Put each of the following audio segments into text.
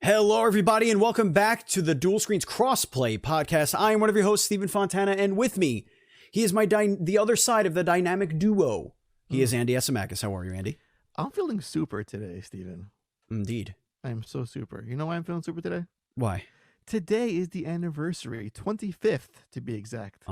Hello, everybody, and welcome back to the Dual Screens Crossplay podcast. I am one of your hosts, Stephen Fontana, and with me, he is the other side of the dynamic duo. He is Andy Esimakis. How are you, Andy? I'm feeling super today, Stephen. Indeed. I am so super. You know why I'm feeling super today? Why? Today is the anniversary, 25th to be exact,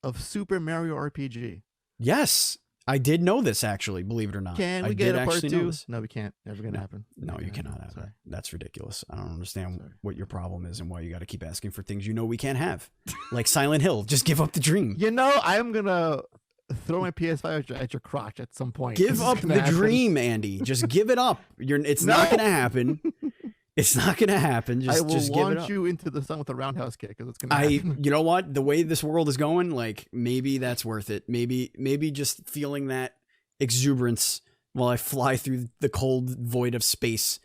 of Super Mario RPG. Yes, I did know this, actually, believe it or not. Can we get a part 2? No, we can't. Never going to happen. No, you cannot have it. That's ridiculous. I don't understand what your problem is and why you got to keep asking for things you know we can't have. Like Silent Hill. Just give up the dream. You know, I'm going to throw my PS5 at your crotch at some point. Give up the dream, Andy. Just give it up. It's not going to happen. It's not going to happen. Just give it up. I will launch you into the sun with a roundhouse kick because it's going to happen. You know what? The way this world is going, like, maybe that's worth it. Maybe just feeling that exuberance while I fly through the cold void of space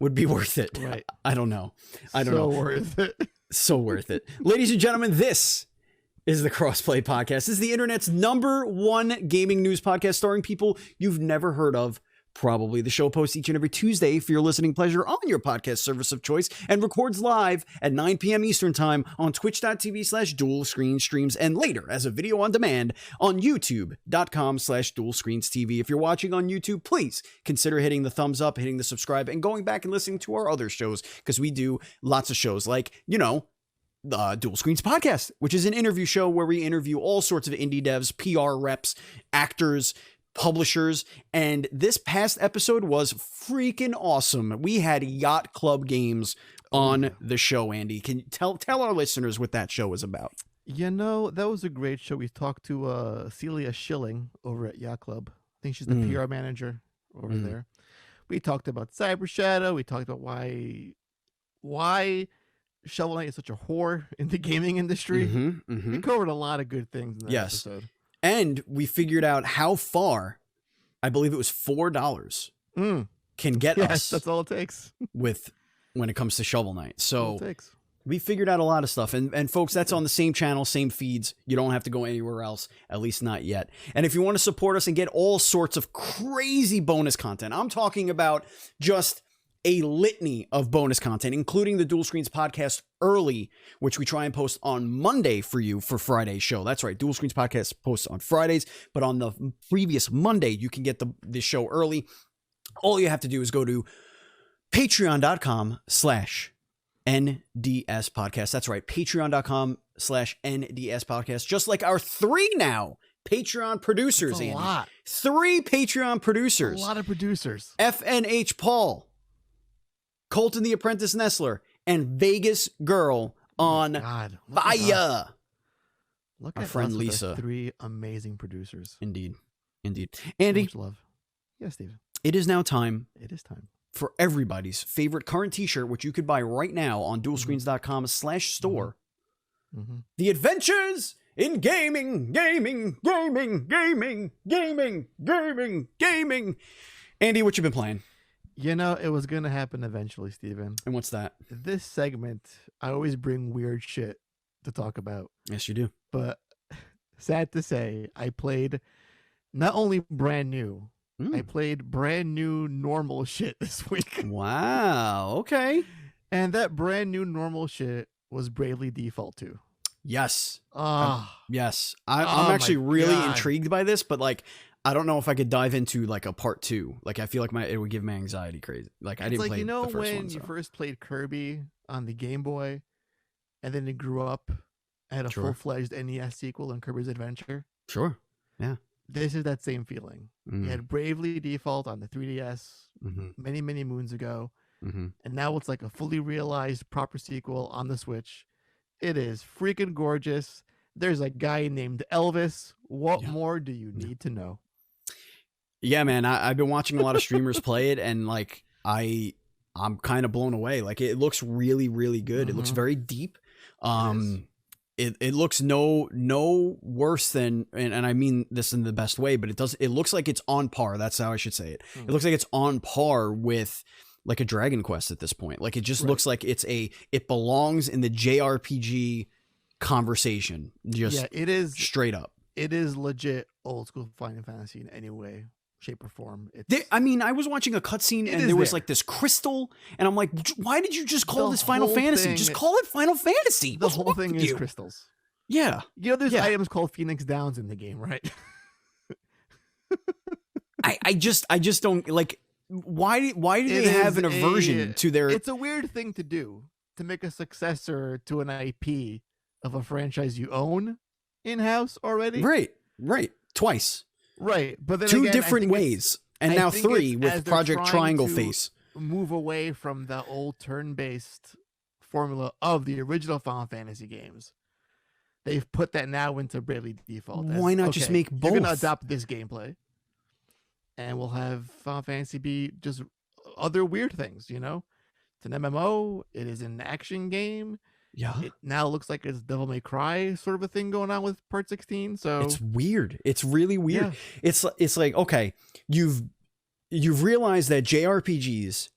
would be worth it. Right. I don't know. I don't know. So worth it. So worth it. Ladies and gentlemen, this is the Crossplay Podcast. This is the internet's #1 gaming news podcast starring people you've never heard of. Probably. The show posts each and every Tuesday for your listening pleasure on your podcast service of choice and records live at 9 p.m. Eastern Time on twitch.tv/dual screen streams and later as a video on demand on youtube.com/dual screens TV. If you're watching on YouTube, please consider hitting the thumbs up, hitting the subscribe, and going back and listening to our other shows because we do lots of shows like, the Dual Screens Podcast, which is an interview show where we interview all sorts of indie devs, PR reps, actors, publishers, and this past episode was freaking awesome. We had Yacht Club Games on the show, Andy. Can you tell our listeners what that show was about? You know, that was a great show. We talked to Celia Schilling over at Yacht Club. I think she's the PR manager over there. We talked about Cyber Shadow. We talked about why Shovel Knight is such a whore in the gaming industry. We covered a lot of good things in that episode. And we figured out how far, I believe it was $4, can get us. That's all it takes. when it comes to Shovel Knight. So it takes. We figured out a lot of stuff. And folks, that's on the same channel, same feeds. You don't have to go anywhere else, at least not yet. And if you want to support us and get all sorts of crazy bonus content, I'm talking about just a litany of bonus content, including the Dual Screens Podcast Early, which we try and post on Monday for you for Friday's show. That's right. Dual Screens Podcast posts on Fridays, but on the previous Monday, you can get the show early. All you have to do is go to patreon.com/NDS podcast. That's right. Patreon.com/NDS podcast. Just like our 3 now Patreon producers. That's a lot. 3 Patreon producers. A lot of producers. FNH Paul, Colton the Apprentice Nestler, and Vegas Girl on Fire. Look our at friend us with Lisa. 3 amazing producers. Indeed. So Andy, much love. Yes, Steven. it is now time. It is time for everybody's favorite current t-shirt, which you could buy right now on dualscreens.com/store. The Adventures in Gaming. Andy, what you been playing? You know, it was going to happen eventually, Steven. And what's that? This segment, I always bring weird shit to talk about. Yes, you do. But sad to say, I played not only brand new, I played brand new normal shit this week. Wow. Okay. And that brand new normal shit was Bravely Default 2. Yes. Yes. I'm actually really intrigued by this, but like, I don't know if I could dive into like a part 2. Like, I feel like it would give my anxiety crazy. Like, I didn't play the first one. When you first played Kirby on the Game Boy, and then it grew up, had a full-fledged NES sequel in Kirby's Adventure. Sure. Yeah. This is that same feeling. You had Bravely Default on the 3DS many, many moons ago, and now it's like a fully realized proper sequel on the Switch. It is freaking gorgeous. There's a guy named Elvis. What more do you need to know? Yeah, man, I've been watching a lot of streamers play it, and like I'm kind of blown away. Like, it looks really, really good. It looks very deep. It looks no worse than, and I mean this in the best way, but it looks like it's on par. That's how I should say it. It looks like it's on par with like a Dragon Quest at this point. Like, it just looks like it belongs in the JRPG conversation. Just it is straight up. It is legit old school Final Fantasy in any way shape, or form. I was watching a cutscene and there was like this crystal, and I'm like, why did you just call this Final Fantasy? Just call it Final Fantasy. The whole thing is crystals. Yeah. There's items called Phoenix Downs in the game, right? I just don't like. Why do they have an aversion to their? It's a weird thing to do, to make a successor to an IP of a franchise you own in-house already. Right. Twice. Right. But then two different ways. And now 3 with Project Triangle Face. Move away from the old turn-based formula of the original Final Fantasy games. They've put that now into Bravely Default. Why not just make both? You're going to adopt this gameplay. And we'll have Final Fantasy be just other weird things, It's an MMO. It is an action game. Yeah. It now looks like it's Devil May Cry sort of a thing going on with Part 16. So it's weird. It's really weird. Yeah. It's like, okay, you've realized that JRPGs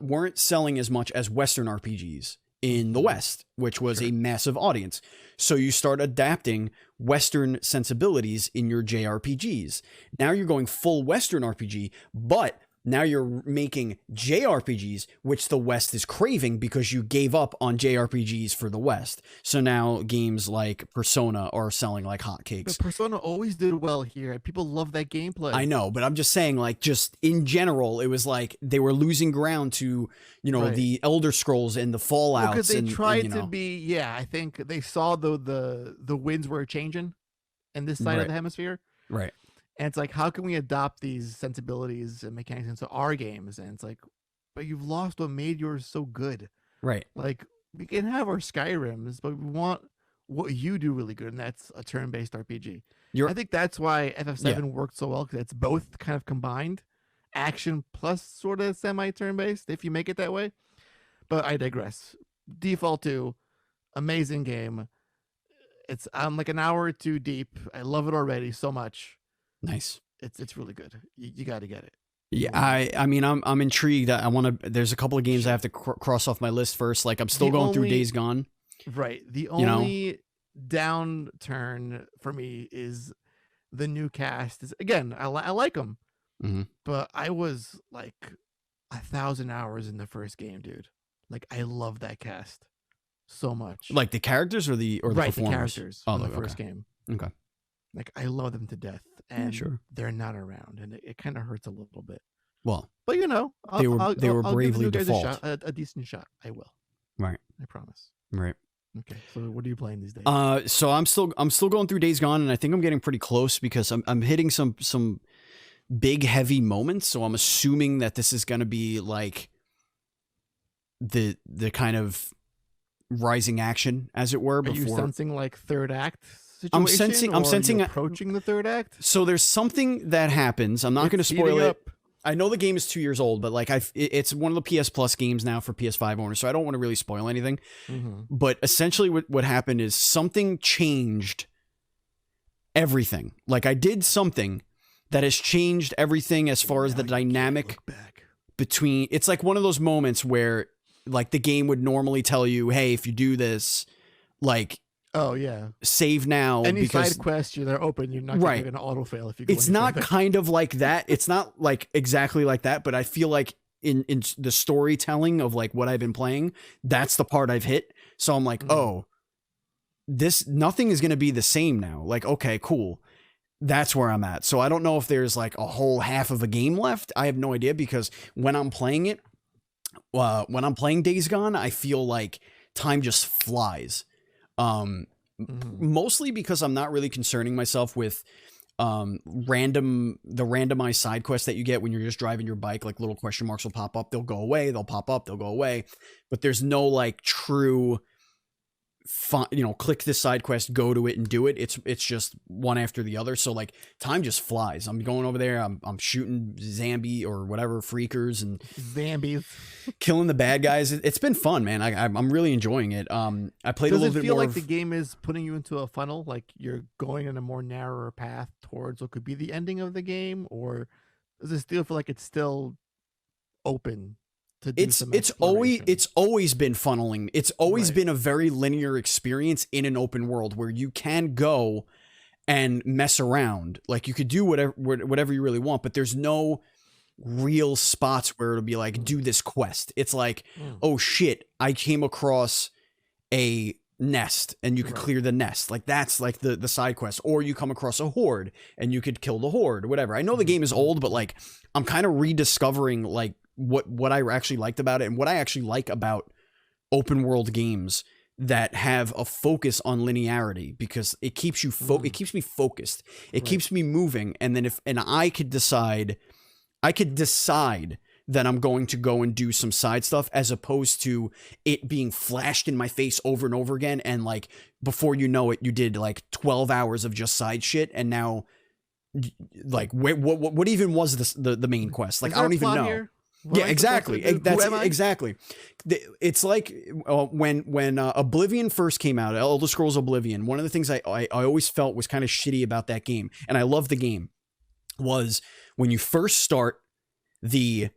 weren't selling as much as Western RPGs in the West, which was a massive audience. So you start adapting Western sensibilities in your JRPGs. Now you're going full Western RPG, but now you're making JRPGs, which the West is craving because you gave up on JRPGs for the West. So now games like Persona are selling like hotcakes. But Persona always did well here. People love that gameplay. I know, but I'm just saying, like, just in general, it was like they were losing ground to, the Elder Scrolls and the Fallouts. Because they tried to be, I think they saw the winds were changing in this side of the hemisphere. Right. And it's like, how can we adopt these sensibilities and mechanics into our games? And it's like, but you've lost what made yours so good. Right. Like, we can have our Skyrims, but we want what you do really good, and that's a turn-based RPG. I think that's why FF7 worked so well, because it's both kind of combined, action plus sort of semi-turn-based, if you make it that way. But I digress. Default 2, amazing game. I'm like an hour or two deep. I love it already so much. Nice. It's really good. You got to get it. Yeah, I'm intrigued. I want to. There's a couple of games I have to cross off my list first. Like I'm still going through Days Gone. Right. The only downturn for me is the new cast. Again, I like them, but I was like 1,000 hours in the first game, dude. Like I love that cast so much. Like the characters or the performers? The characters from the first game. Okay. Like I love them to death, and they're not around, and it kind of hurts a little bit. Well, but they were bravely give default. A decent shot. I will. Right. I promise. Right. Okay. So what are you playing these days? So I'm still going through Days Gone, and I think I'm getting pretty close because I'm hitting some big heavy moments. So I'm assuming that this is going to be like the kind of rising action, as it were. Are Before you sensing like third act? I'm sensing approaching the third act. So there's something that happens. I'm not going to spoil it. I know the game is 2 years old, but like it's one of the PS Plus games now for PS5 owners, so I don't want to really spoil anything. But essentially, what happened is something changed everything. Like I did something that has changed everything as far as the dynamic between. It's like one of those moments where like the game would normally tell you, "Hey, if you do this, like." Oh yeah. Save now. Any side quest they're open, you're not going to auto fail if you go. It's not kind of like that. It's not like exactly like that, but I feel like in the storytelling of like what I've been playing, that's the part I've hit. So I'm like, oh, nothing is going to be the same now. Like, okay, cool. That's where I'm at. So I don't know if there's like a whole half of a game left. I have no idea because when I'm playing it, when I'm playing Days Gone, I feel like time just flies. Mostly because I'm not really concerning myself with the randomized side quests that you get when you're just driving your bike. Like little question marks will pop up, they'll go away, they'll pop up, they'll go away, but there's no like true click this side quest, go to it and do it. It's just one after the other. So like time just flies. I'm going over there. I'm shooting Zambi or whatever freakers and Zambies, killing the bad guys. It's been fun, man. I'm really enjoying it. I played a little bit more. Does it feel like the game is putting you into a funnel? Like you're going in a more narrower path towards what could be the ending of the game, or does it still feel like it's still open? It's always been funneling. It's always been a very linear experience in an open world where you can go and mess around. Like you could do whatever you really want, but there's no real spots where it'll be like, do this quest. It's like, oh shit, I came across a nest and you could clear the nest. Like that's like the side quest. Or you come across a horde and you could kill the horde, whatever. I know the game is old, but like I'm kind of rediscovering like what I actually liked about it and what I actually like about open world games that have a focus on linearity, because it keeps you it keeps me focused. It keeps me moving. And then I could decide that I'm going to go and do some side stuff, as opposed to it being flashed in my face over and over again. And like, before you know it, you did like 12 hours of just side shit. And now like, what even was the main quest? Like, I don't even know. Yeah, exactly. Exactly. It's like when Oblivion first came out, Elder Scrolls Oblivion. One of the things I always felt was kind of shitty about that game, and I love the game, was when you first start the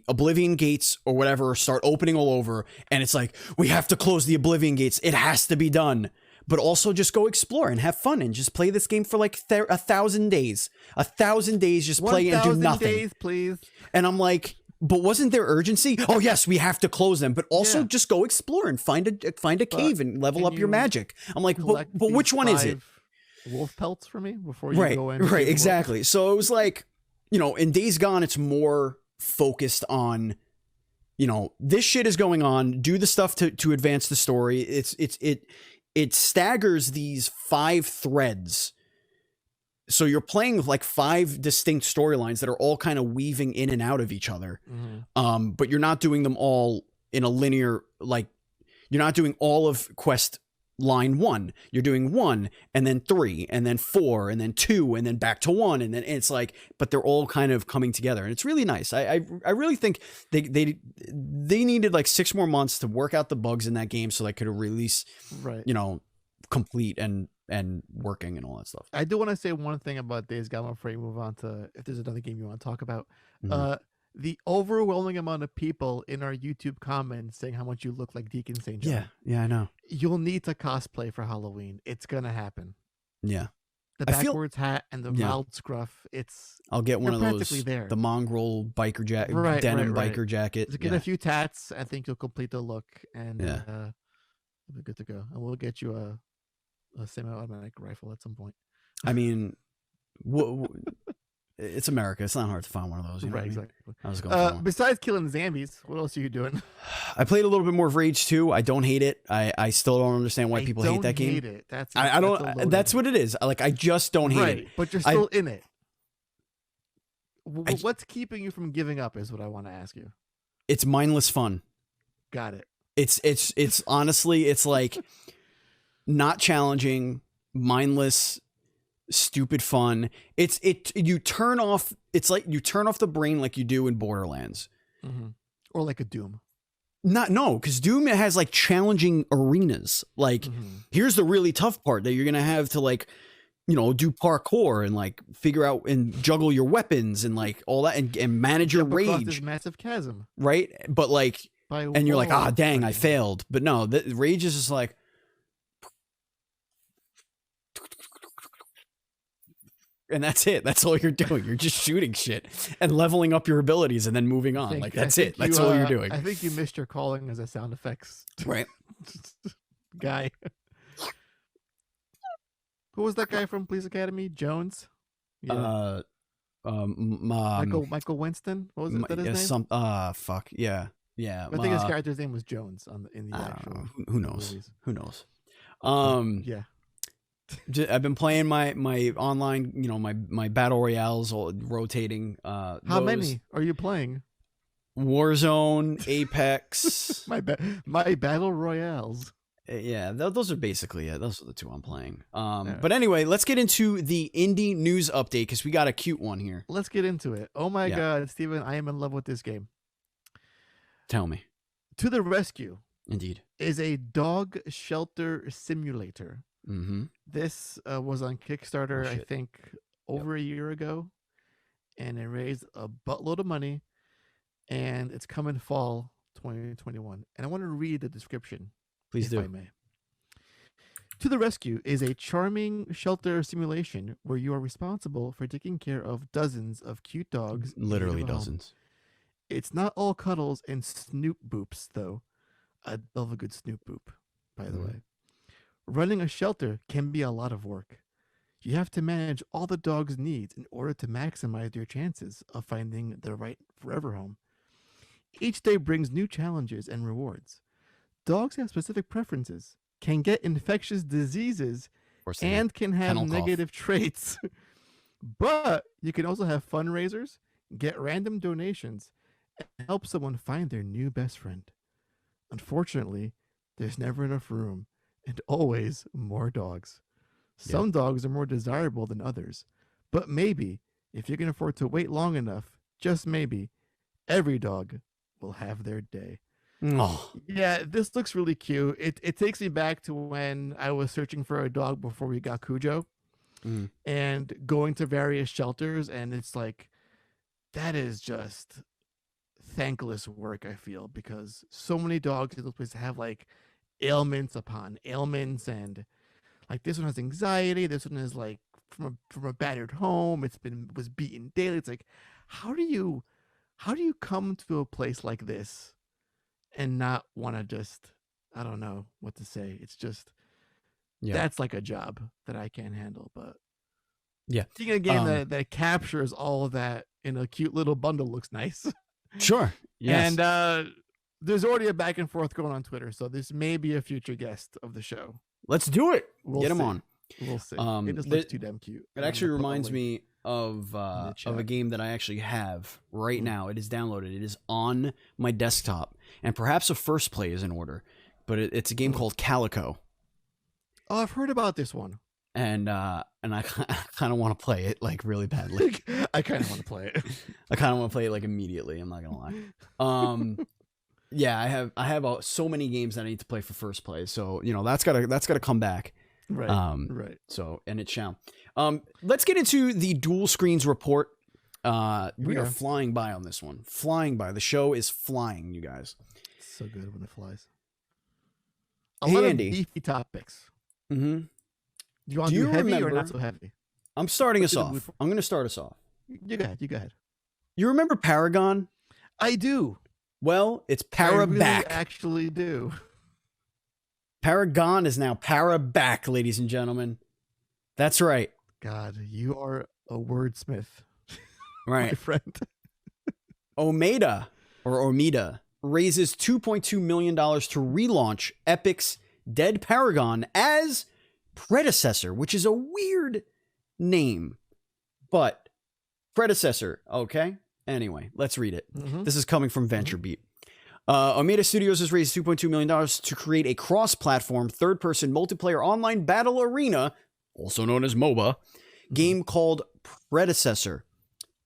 Oblivion gates or whatever start opening all over, and it's like, we have to close the Oblivion gates. It has to be done. But also just go explore and have fun and just play this game for like 1,000 days. 1,000 days, just play and do nothing. 1,000 days, please. And I'm like, but wasn't there urgency? Oh yes, we have to close them, but also just go explore and find a cave and level up your magic. I'm like, but which one is it? Wolf pelts for me before you go in. Right, exactly. So it was like, in Days Gone, it's more focused on, this shit is going on. Do the stuff to advance the story. It staggers these 5 threads. So you're playing with like 5 distinct storylines that are all kind of weaving in and out of each other. But you're not doing them all in a linear, like, you're not doing all of quest line 1. You're doing 1 and then 3 and then 4 and then 2 and then back to 1. And then it's like, but they're all kind of coming together, and it's really nice. I really think they needed like 6 more months to work out the bugs in that game so they could release, complete and working and all that stuff. I do want to say one thing about Days Gone before you move on to if there's another game you want to talk about. The overwhelming amount of people in our YouTube comments saying how much you look like Deacon St. John. Yeah, I know. You'll need to cosplay for Halloween. It's gonna happen. Yeah. The backwards hat and the mild scruff. I'll get one of those. There. The mongrel biker jacket, denim biker jacket. Just get a few tats. I think you'll complete the look, and you'll be good to go. And we'll get you a semi-automatic rifle at some point. I mean, it's America. It's not hard to find one of those. You know exactly. I was going besides killing zombies, what else are you doing? I played a little bit more of Rage 2. I don't hate it. I still don't understand why people hate that game. Hate it. I don't. That's what it is. Like, I just don't hate it. But you're still in it. What's keeping you from giving up is what I want to ask you. It's mindless fun. Got it. It's honestly, it's like not challenging, mindless, stupid fun. You turn off the brain like you do in Borderlands. Or like a Doom. Because Doom has like challenging arenas. Like, here's the really tough part that you're gonna have to like, do parkour and like figure out and juggle your weapons and like all that and manage your rage. This massive chasm, right? But like, and you're like, dang, I failed. But no, the rage is just like, and that's it. That's all you're doing. You're just shooting shit and leveling up your abilities and then moving on. That's it. That's all you're doing. I think you missed your calling as a sound effects guy. Who was that guy from Police Academy? Jones? Yeah. Michael Winston? What was that his name? Fuck. Yeah. Yeah. I think his character's name was Jones in the actual. Who knows? Movies. Who knows? Yeah. I've been playing my online, my battle royales, rotating. How many are you playing? Warzone, Apex. my battle royales. Yeah, those are basically it. Those are the 2 I'm playing. But anyway, let's get into the indie news update because we got a cute one here. Let's get into it. Oh my God, Steven, I am in love with this game. Tell me. To the Rescue. Indeed. Is a dog shelter simulator. This was on Kickstarter, I think, over a year ago, and it raised a buttload of money, and it's coming fall 2021. And I want to read the description. Please do. If I may. To the Rescue is a charming shelter simulation where you are responsible for taking care of dozens of cute dogs. Literally dozens. It's not all cuddles and snoop boops, though. I love a good snoop boop, by the way. Running a shelter can be a lot of work. You have to manage all the dog's needs in order to maximize your chances of finding the right forever home. Each day brings new challenges and rewards. Dogs have specific preferences, can get infectious diseases, and can have negative traits. But you can also have fundraisers, get random donations, and help someone find their new best friend. Unfortunately, there's never enough room, and always more dogs. Some dogs are more desirable than others, but maybe, if you can afford to wait long enough, just maybe, every dog will have their day. Oh. Yeah, this looks really cute. It takes me back to when I was searching for a dog before we got Cujo, and going to various shelters, and it's like, that is just thankless work, I feel, because so many dogs in those places have like ailments upon ailments, and like this one has anxiety, this one is like from a battered home, was beaten daily. It's like, how do you come to a place like this and not want to just, I don't know what to say. It's just, that's like a job that I can't handle. But seeing a game that captures all of that in a cute little bundle looks nice. Sure. Yes. And there's already a back and forth going on Twitter, so this may be a future guest of the show. Let's do it. We'll Get him see. on. We'll see. It just looks too damn cute. It actually reminds me of a game that I actually have right now. It is downloaded. It is on my desktop, and perhaps a first play is in order. But it's a game called Calico. Oh, I've heard about this one. And I kind of want to play it like really badly. I kind of want to play it. I kind of want to play it like immediately. I'm not gonna lie. Yeah, I have so many games that I need to play for first play. So that's gotta come back. Right. Right. So, and it shall. Let's get into the dual screens report. We are flying by on this one. Flying by. The show is flying, you guys. It's so good when it flies. A lot of beefy topics. Mm-hmm. Do you want to do heavy or not so heavy? I'm starting us off. I'm going to start us off. You go ahead. You remember Paragon? I do. Well, it's Para back. I actually do. Paragon is now Para back, ladies and gentlemen. That's right. God, you are a wordsmith. Right. My friend. Omeda raises $2.2 million to relaunch Epic's Dead Paragon as predecessor, which is a weird name, but predecessor. Okay. Anyway, let's read it. This is coming from VentureBeat. Omeda Studios has raised $2.2 million to create a cross-platform third-person multiplayer online battle arena, also known as MOBA, game called Predecessor.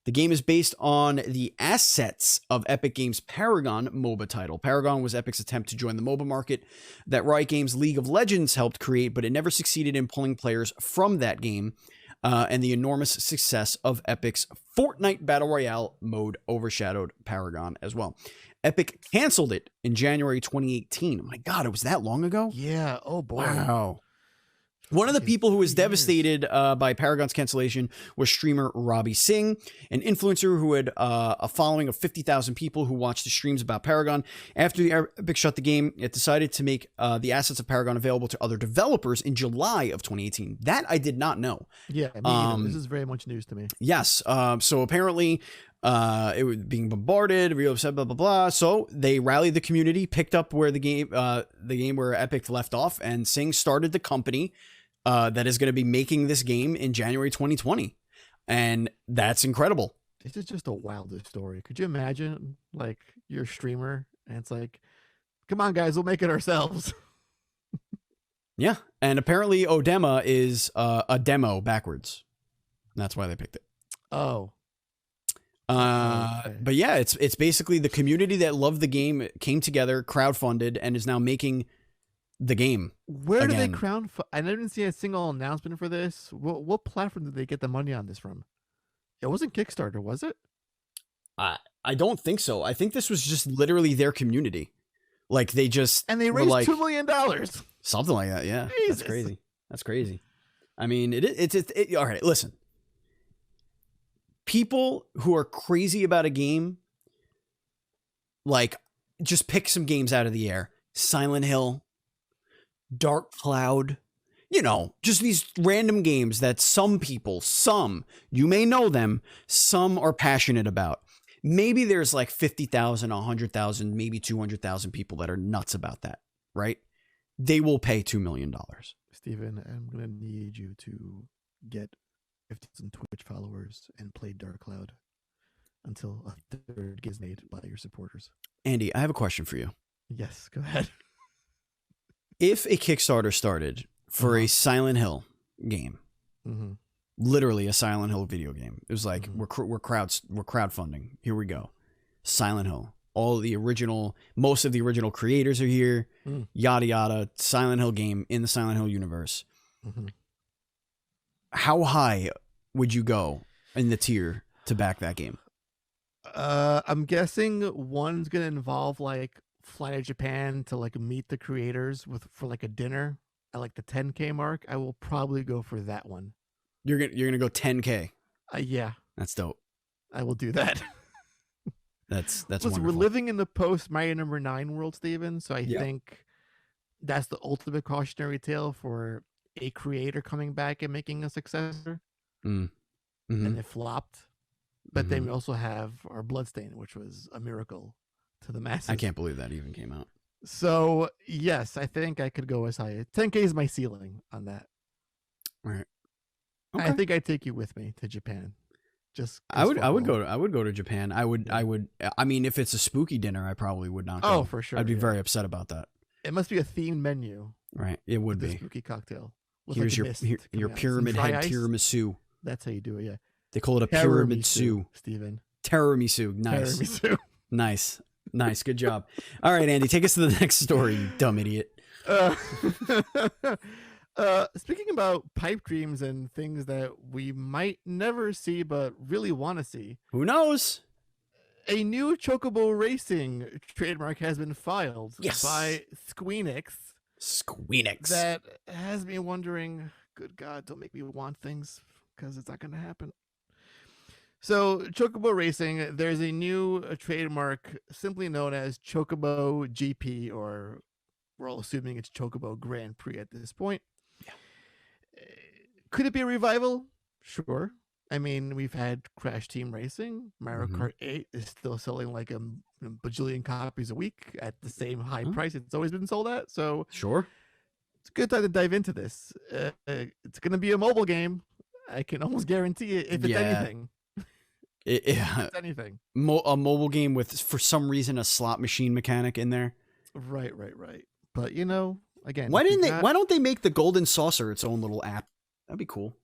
The game is based on the assets of Epic Games' Paragon MOBA title. Paragon was Epic's attempt to join the MOBA market that Riot Games' League of Legends helped create, but it never succeeded in pulling players from that game, and the enormous success of Epic's Fortnite Battle Royale mode overshadowed Paragon as well. Epic canceled it in January 2018. Oh my God, it was that long ago? Yeah. Oh, boy. Wow. One of the people who was devastated by Paragon's cancellation was streamer Robbie Singh, an influencer who had a following of 50,000 people who watched the streams about Paragon. After the Epic shut the game, it decided to make the assets of Paragon available to other developers in July of 2018. That I did not know. Yeah, me either. This is very much news to me. Yes. So apparently it was being bombarded, real upset, blah, blah, blah. So they rallied the community, picked up where the game where Epic left off, and Singh started the company that is going to be making this game in January 2020. And that's incredible. This is just a wilder story. Could you imagine, like, you're a streamer and it's like, come on, guys, we'll make it ourselves. Yeah. And apparently Odema is a demo backwards. And that's why they picked it. Oh. Okay. But yeah, it's basically the community that loved the game came together, crowdfunded, and is now making the game. Where do they crowdfund? I didn't see a single announcement for this. What platform did they get the money on this from? It wasn't Kickstarter, was it? I don't think so. I think this was just literally their community. Like they just and they raised $2 million. Something like that. Yeah, Jesus. That's crazy. That's crazy. I mean, it's all right. Listen, people who are crazy about a game, like, just pick some games out of the air. Silent Hill, Dark Cloud, just these random games that some people, you may know them, some are passionate about. Maybe there's like 50,000, 100,000, maybe 200,000 people that are nuts about that, right? They will pay $2 million. Steven, I'm going to need you to get 50,000 Twitch followers and play Dark Cloud until a third gets made by your supporters. Andy, I have a question for you. Yes, go ahead. If a Kickstarter started for a Silent Hill game, literally a Silent Hill video game, it was like, we're crowdfunding. Here we go. Silent Hill. Most of the original creators are here. Yada yada. Silent Hill game in the Silent Hill universe. How high would you go in the tier to back that game? I'm guessing one's gonna involve like flying to Japan to like meet the creators for like a dinner at like the 10K mark. I will probably go for that one. You're gonna go 10K. Yeah, that's dope. I will do that. That's Listen, wonderful. We're living in the post Mario number 9 world, Steven. So I think that's the ultimate cautionary tale for a creator coming back and making a successor. And it flopped. But then we also have our Bloodstain, which was a miracle to the masses. I can't believe that even came out. So yes, I think I could go as high as 10K is my ceiling on that. All right. Okay. I think I'd take you with me to Japan. I would go to Japan. I mean, if it's a spooky dinner, I probably would not go. Oh, for sure. I'd be very upset about that. It must be a themed menu. Right. It would be. Spooky cocktail. Here's your pyramid head tiramisu. That's how you do it, yeah. They call it a pyramid sue. Steven. Tiramisu. Nice. Tiramisu. Nice. Good job. All right, Andy, take us to the next story, you dumb idiot. Speaking about pipe dreams and things that we might never see but really want to see. Who knows? A new Chocobo Racing trademark has been filed by Squeenix. That has me wondering, good God, don't make me want things because it's not going to happen. So Chocobo Racing, there's a new trademark simply known as Chocobo GP, or we're all assuming it's Chocobo Grand Prix at this point. Yeah. Could it be a revival? Sure. I mean, we've had Crash Team Racing. Mario Kart 8 is still selling like a bajillion copies a week at the same high price it's always been sold at. So sure, it's a good time to dive into this. It's going to be a mobile game. I can almost guarantee it if it's anything. It's anything. A mobile game with, for some reason, a slot machine mechanic in there. Right. But again, why don't they make the Golden Saucer its own little app? That'd be cool.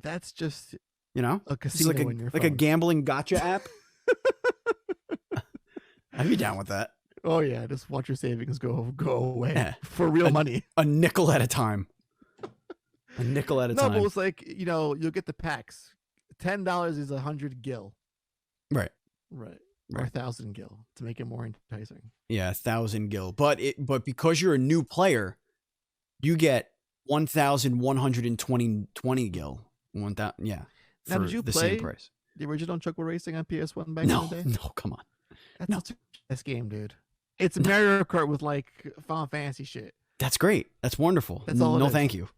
That's just a casino like in your like phone. a gambling gotcha app. I'd be down with that. Oh yeah, just watch your savings go away for real money. A nickel at a time. time. No, but it's like you'll get the packs. $10 is 100 gil. Right. Or 1,000 gil to make it more enticing. Yeah, 1,000 gil. But because you're a new player, you get 1,120 gil. 1,000. Yeah. Now, did you the play same price? The original Chocobo Racing on PS1 back in the day? No, come on. That's such a best game, dude. It's Mario Kart with like Final Fantasy shit. That's great. That's wonderful. That's all. No, thank you.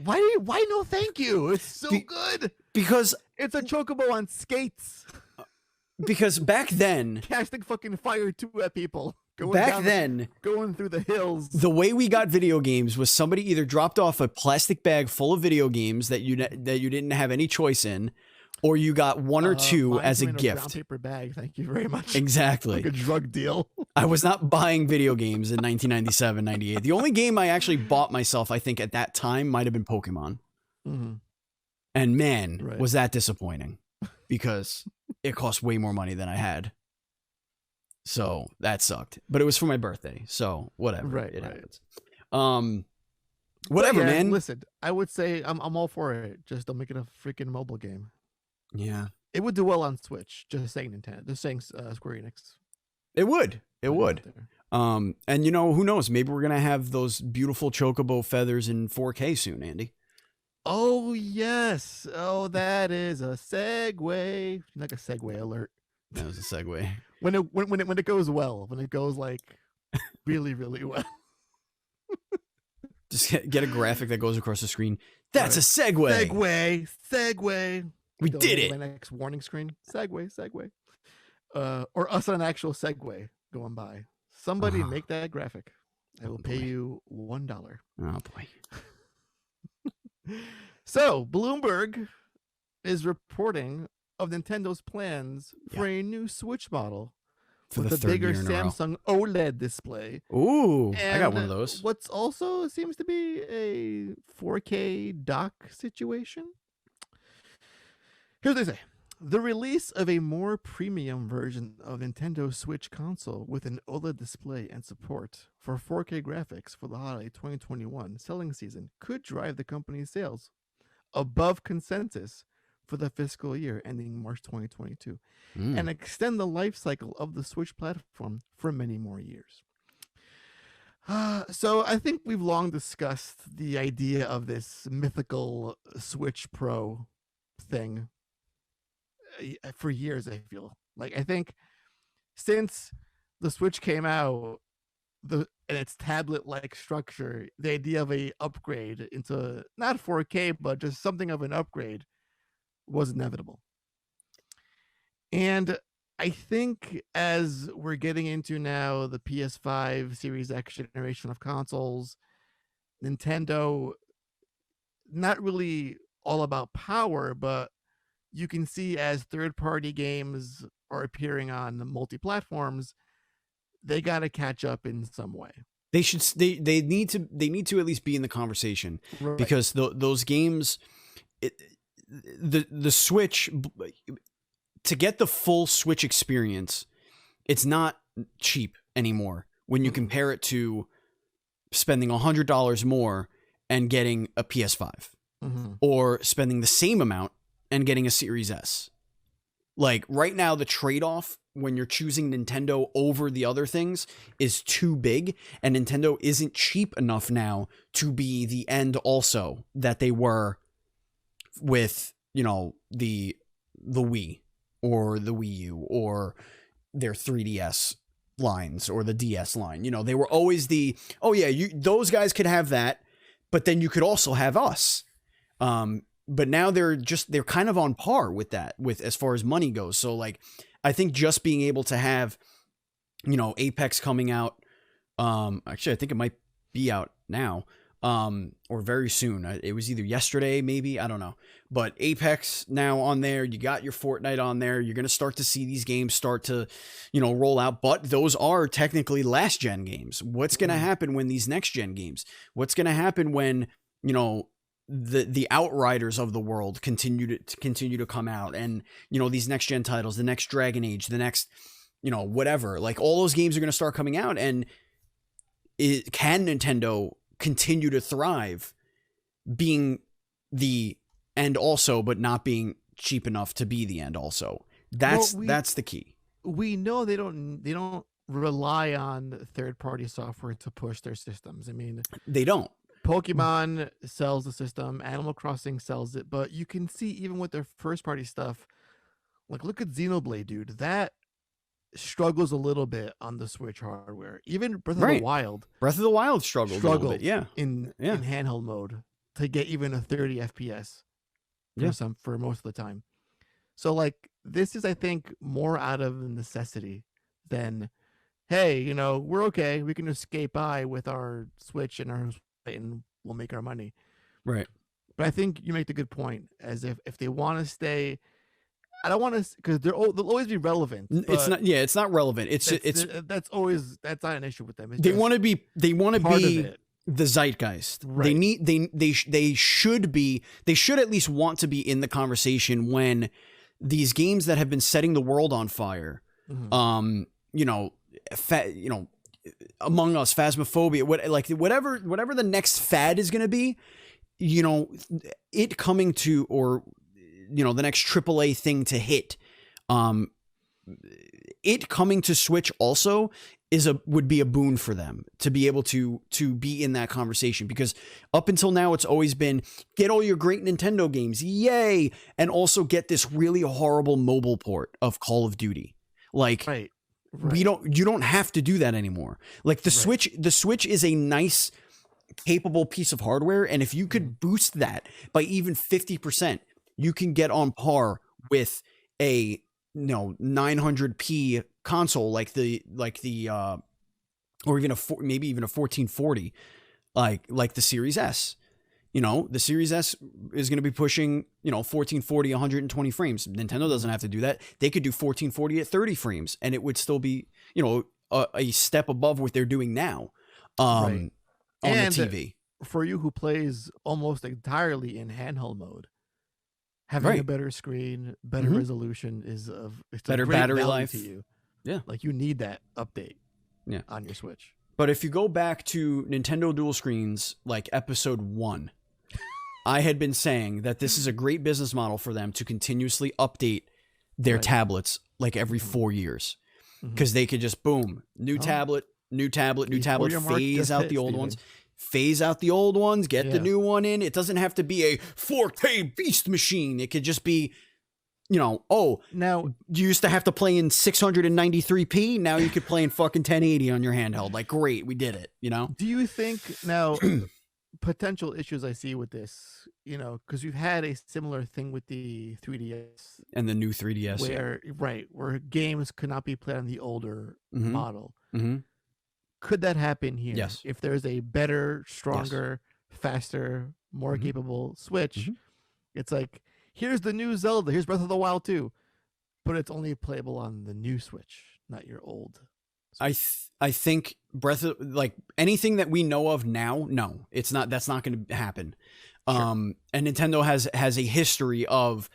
Why no thank you? It's so good. Because it's a Chocobo on skates. Because back then, casting fucking fire at people. Going through the hills. The way we got video games was somebody either dropped off a plastic bag full of video games that you didn't have any choice in, or you got one or two as a gift. Brown paper bag. Thank you very much. Exactly. Like a drug deal. I was not buying video games in 1997, 98. The only game I actually bought myself, I think at that time, might have been Pokemon. Mm-hmm. And man, was that disappointing because it cost way more money than I had. So that sucked, but it was for my birthday. So whatever. It happens. Whatever, man. Listen, I would say I'm all for it. Just don't make it a freaking mobile game. Yeah. It would do well on Switch. Just saying Nintendo. Just saying Square Enix. It would. And who knows? Maybe we're gonna have those beautiful chocobo feathers in 4K soon, Andy. Oh yes. Oh, that is a segue. Like a segue alert. That was a segue. When it goes well, when it goes like really, really well. Just get a graphic that goes across the screen. That's a segue. Segue. We did it. My next warning screen. Segue. Or us on an actual Segway going by. Somebody make that graphic. I will pay you $1. Oh boy. So Bloomberg is reporting of Nintendo's plans for a new Switch model with a bigger Samsung OLED display. Ooh, I got one of those. What's also seems to be a 4K dock situation. Here's what they say. The release of a more premium version of Nintendo Switch console with an OLED display and support for 4K graphics for the holiday 2021 selling season could drive the company's sales above consensus for the fiscal year ending March 2022 and extend the life cycle of the Switch platform for many more years. So I think we've long discussed the idea of this mythical Switch Pro thing for years. I feel like, I think since the Switch came out, and its tablet-like structure, the idea of a upgrade into not 4K but just something of an upgrade was inevitable. And I think as we're getting into now the PS5 Series X generation of consoles, Nintendo, not really all about power, but you can see as third-party games are appearing on the multi-platforms, they got to catch up in some way. They should. They need to at least be in the conversation, right? Because those games, the Switch, to get the full Switch experience, it's not cheap anymore when you compare it to spending $100 more and getting a PS5, or spending the same amount and getting a Series S. Like right now, the trade-off when you're choosing Nintendo over the other things is too big, and Nintendo isn't cheap enough now to be the end also that they were with, the Wii or the Wii U or their 3DS lines or the DS line. They were always those guys could have that, but then you could also have us. But now they're kind of on par with that, with as far as money goes. So like, I think just being able to have, Apex coming out, actually, I think it might be out now, or very soon. It was either yesterday, maybe, I don't know. But Apex now on there, you got your Fortnite on there. You're going to start to see these games start to, roll out. But those are technically last gen games. What's going to happen when these next gen games? What's going to happen when, the Outriders of the world continue to come out, and these next gen titles, the next Dragon Age, the next whatever, like all those games are going to start coming out, and can Nintendo continue to thrive being the end also but not being cheap enough to be the end also? That's the key. We know they don't rely on third-party software to push their systems. I mean, they don't. Pokemon sells the system, Animal Crossing sells it, but you can see even with their first-party stuff, like look at Xenoblade, dude. That struggles a little bit on the Switch hardware. Even Breath of the Wild. Breath of the Wild struggled a little bit, in handheld mode to get even a 30 FPS for most of the time. So like this is, I think, more out of necessity than, hey, we're okay. We can just skate by with our Switch and we'll make our money. Right. But I think you make the good point, as if they want to stay, I don't want to, because they'll always be relevant. It's not. Yeah, it's not relevant. That's not an issue with them. They want to be the zeitgeist. Right. They should at least want to be in the conversation when these games that have been setting the world on fire, Among Us, Phasmophobia, whatever the next fad is going to be, it coming to, or the next AAA thing to hit, it coming to Switch also would be a boon for them to be able to be in that conversation, because up until now it's always been get all your great Nintendo games, yay, and also get this really horrible mobile port of Call of Duty. Like Right. you don't have to do that anymore. Like the Switch is a nice capable piece of hardware, and if you could boost that by even 50%, you can get on par with a 900p console like the or even maybe even a 1440 like the Series S. The Series S is going to be pushing 1440 120 frames. Nintendo doesn't have to do that. They could do 1440 at 30 frames and it would still be a step above what they're doing now on the TV. For you who plays almost entirely in handheld mode, having a better screen, better resolution is better battery life to you. Yeah. Like you need that update on your Switch. But if you go back to Nintendo Dual Screens, like episode 1, I had been saying that this is a great business model for them to continuously update their tablets like every 4 years. Because they could just, boom, new tablet, phase out the old ones. Phase out the old ones, get the new one in. It doesn't have to be a 4K beast machine. It could just be, now you used to have to play in 693p. Now you could play in fucking 1080 on your handheld. Like, great, we did it, Do you think now potential issues I see with this, because we've had a similar thing with the 3DS and the new 3DS where games could not be played on the older model. Mm-hmm. Could that happen here? Yes. If there's a better, stronger, faster, more capable Switch, it's like, here's the new Zelda, here's Breath of the Wild 2, but it's only playable on the new Switch, not your old Switch. I think anything that we know of now, no, it's not. That's not going to happen. Sure. And Nintendo has a history of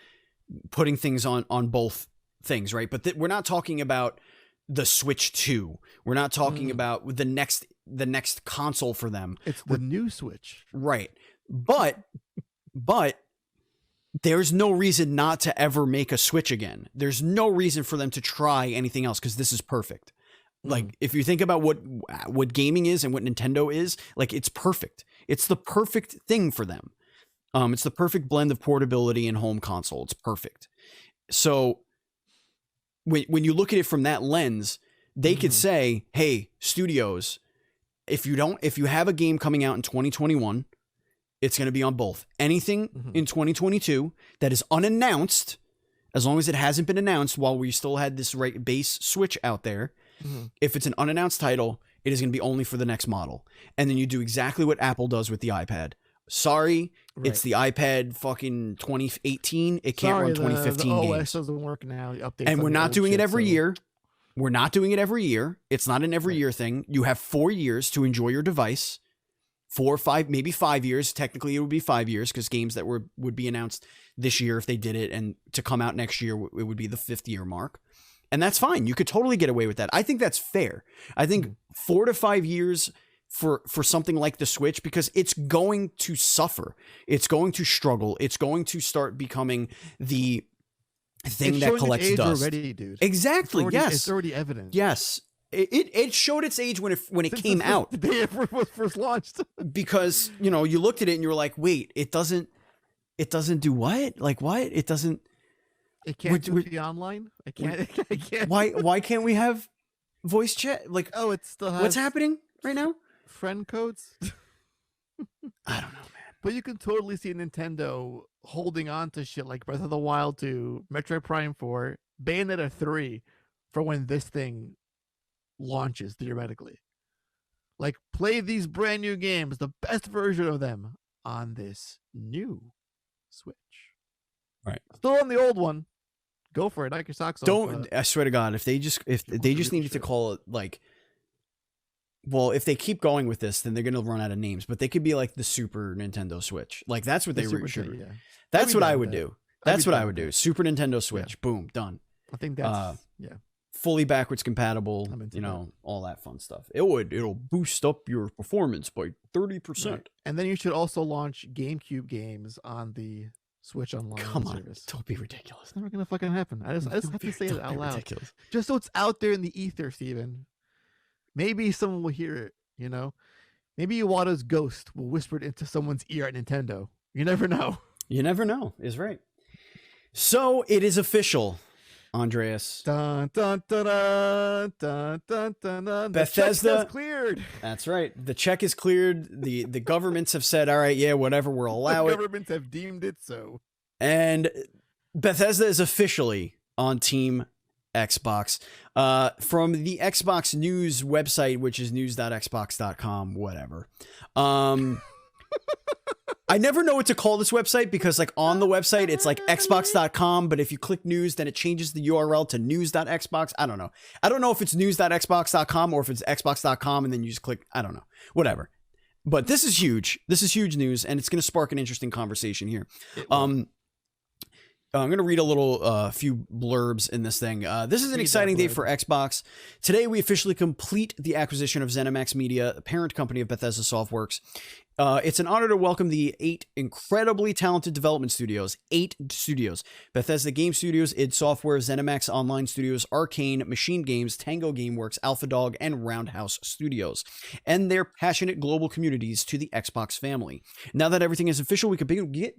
putting things on both things, right? But we're not talking about the Switch 2. We're not talking about the next console for them. It's the new Switch. Right. But there's no reason not to ever make a Switch again. There's no reason for them to try anything else, because this is perfect. Like, if you think about what gaming is and what Nintendo is, like, it's perfect. It's the perfect thing for them. It's the perfect blend of portability and home console. It's perfect. So when you look at it from that lens, they could say, hey, studios, if you have a game coming out in 2021, it's going to be on both. Anything in 2022 that is unannounced, as long as it hasn't been announced while we still had this base Switch out there, if it's an unannounced title, it is going to be only for the next model. And then you do exactly what Apple does with the iPad. Sorry, it's the iPad fucking 2018. It can't run 2015 the games. OS doesn't work now. And we're not doing it every year. We're not doing it every year. It's not an every year thing. You have 4 years to enjoy your device. 4 or 5, maybe 5 years. Technically, it would be 5 years, because games that would be announced this year, if they did it, and to come out next year, it would be the 5th year mark. And that's fine. You could totally get away with that. I think that's fair. I think 4 to 5 years for something like the Switch, because it's going to suffer. It's going to struggle. It's going to start becoming the thing that collects its age dust. already, dude. Exactly. Yes. It's already evident. Yes. It showed its age when it came out. The day it was first launched. Because, you looked at it and you were like, wait, it doesn't do what? Like what? It doesn't. It can't do the online. I can't. Why can't we have voice chat? Like, it still has what's happening right now? friend codes. I don't know, man. But you can totally see Nintendo holding on to shit like Breath of the Wild 2, Metroid Prime 4, Bayonetta 3 for when this thing launches, theoretically. Like, play these brand new games, the best version of them, on this new Switch. Right. Still on the old one. Go for it. Knock your socks off. I swear to God, if they just needed to call it like, well, if they keep going with this, then they're gonna run out of names. But they could be like the Super Nintendo Switch. Like that's what they should. Yeah. That's what I would do. That's what I would do. Super Nintendo Switch. Yeah. Boom, done. I think that's fully backwards compatible. All that fun stuff. It'll boost up your performance by 30%. Right. And then you should also launch GameCube games on the Switch Online. Come on, service. Don't be ridiculous. It's never gonna fucking happen. I just have to say it out loud. Ridiculous. Just so it's out there in the ether, Steven. maybe someone will hear it. Maybe Iwata's ghost will whisper it into someone's ear at Nintendo. You never know. You never know, is right. So it is official, Andreas. Dun, dun, dun, dun, dun, dun, dun, dun. Bethesda is cleared. That's right. The check is cleared. The governments have said, all right, yeah, whatever, we'll allow it. The governments have deemed it so. And Bethesda is officially on Team Xbox. From the Xbox News website, which is news.xbox.com, whatever. I never know what to call this website because like on the website, it's like xbox.com, but if you click news, then it changes the URL to news.xbox. I don't know. I don't know if it's news.xbox.com or if it's xbox.com and then you just click, I don't know, whatever. But this is huge. This is huge news and it's going to spark an interesting conversation here. I'm going to read a few blurbs in this thing. This is an exciting day for Xbox. Today, we officially complete the acquisition of ZeniMax Media, the parent company of Bethesda Softworks. It's an honor to welcome the 8 incredibly talented development studios. 8 studios. Bethesda Game Studios, id Software, ZeniMax Online Studios, Arcane, Machine Games, Tango Gameworks, Alpha Dog, and Roundhouse Studios. And their passionate global communities to the Xbox family. Now that everything is official, we can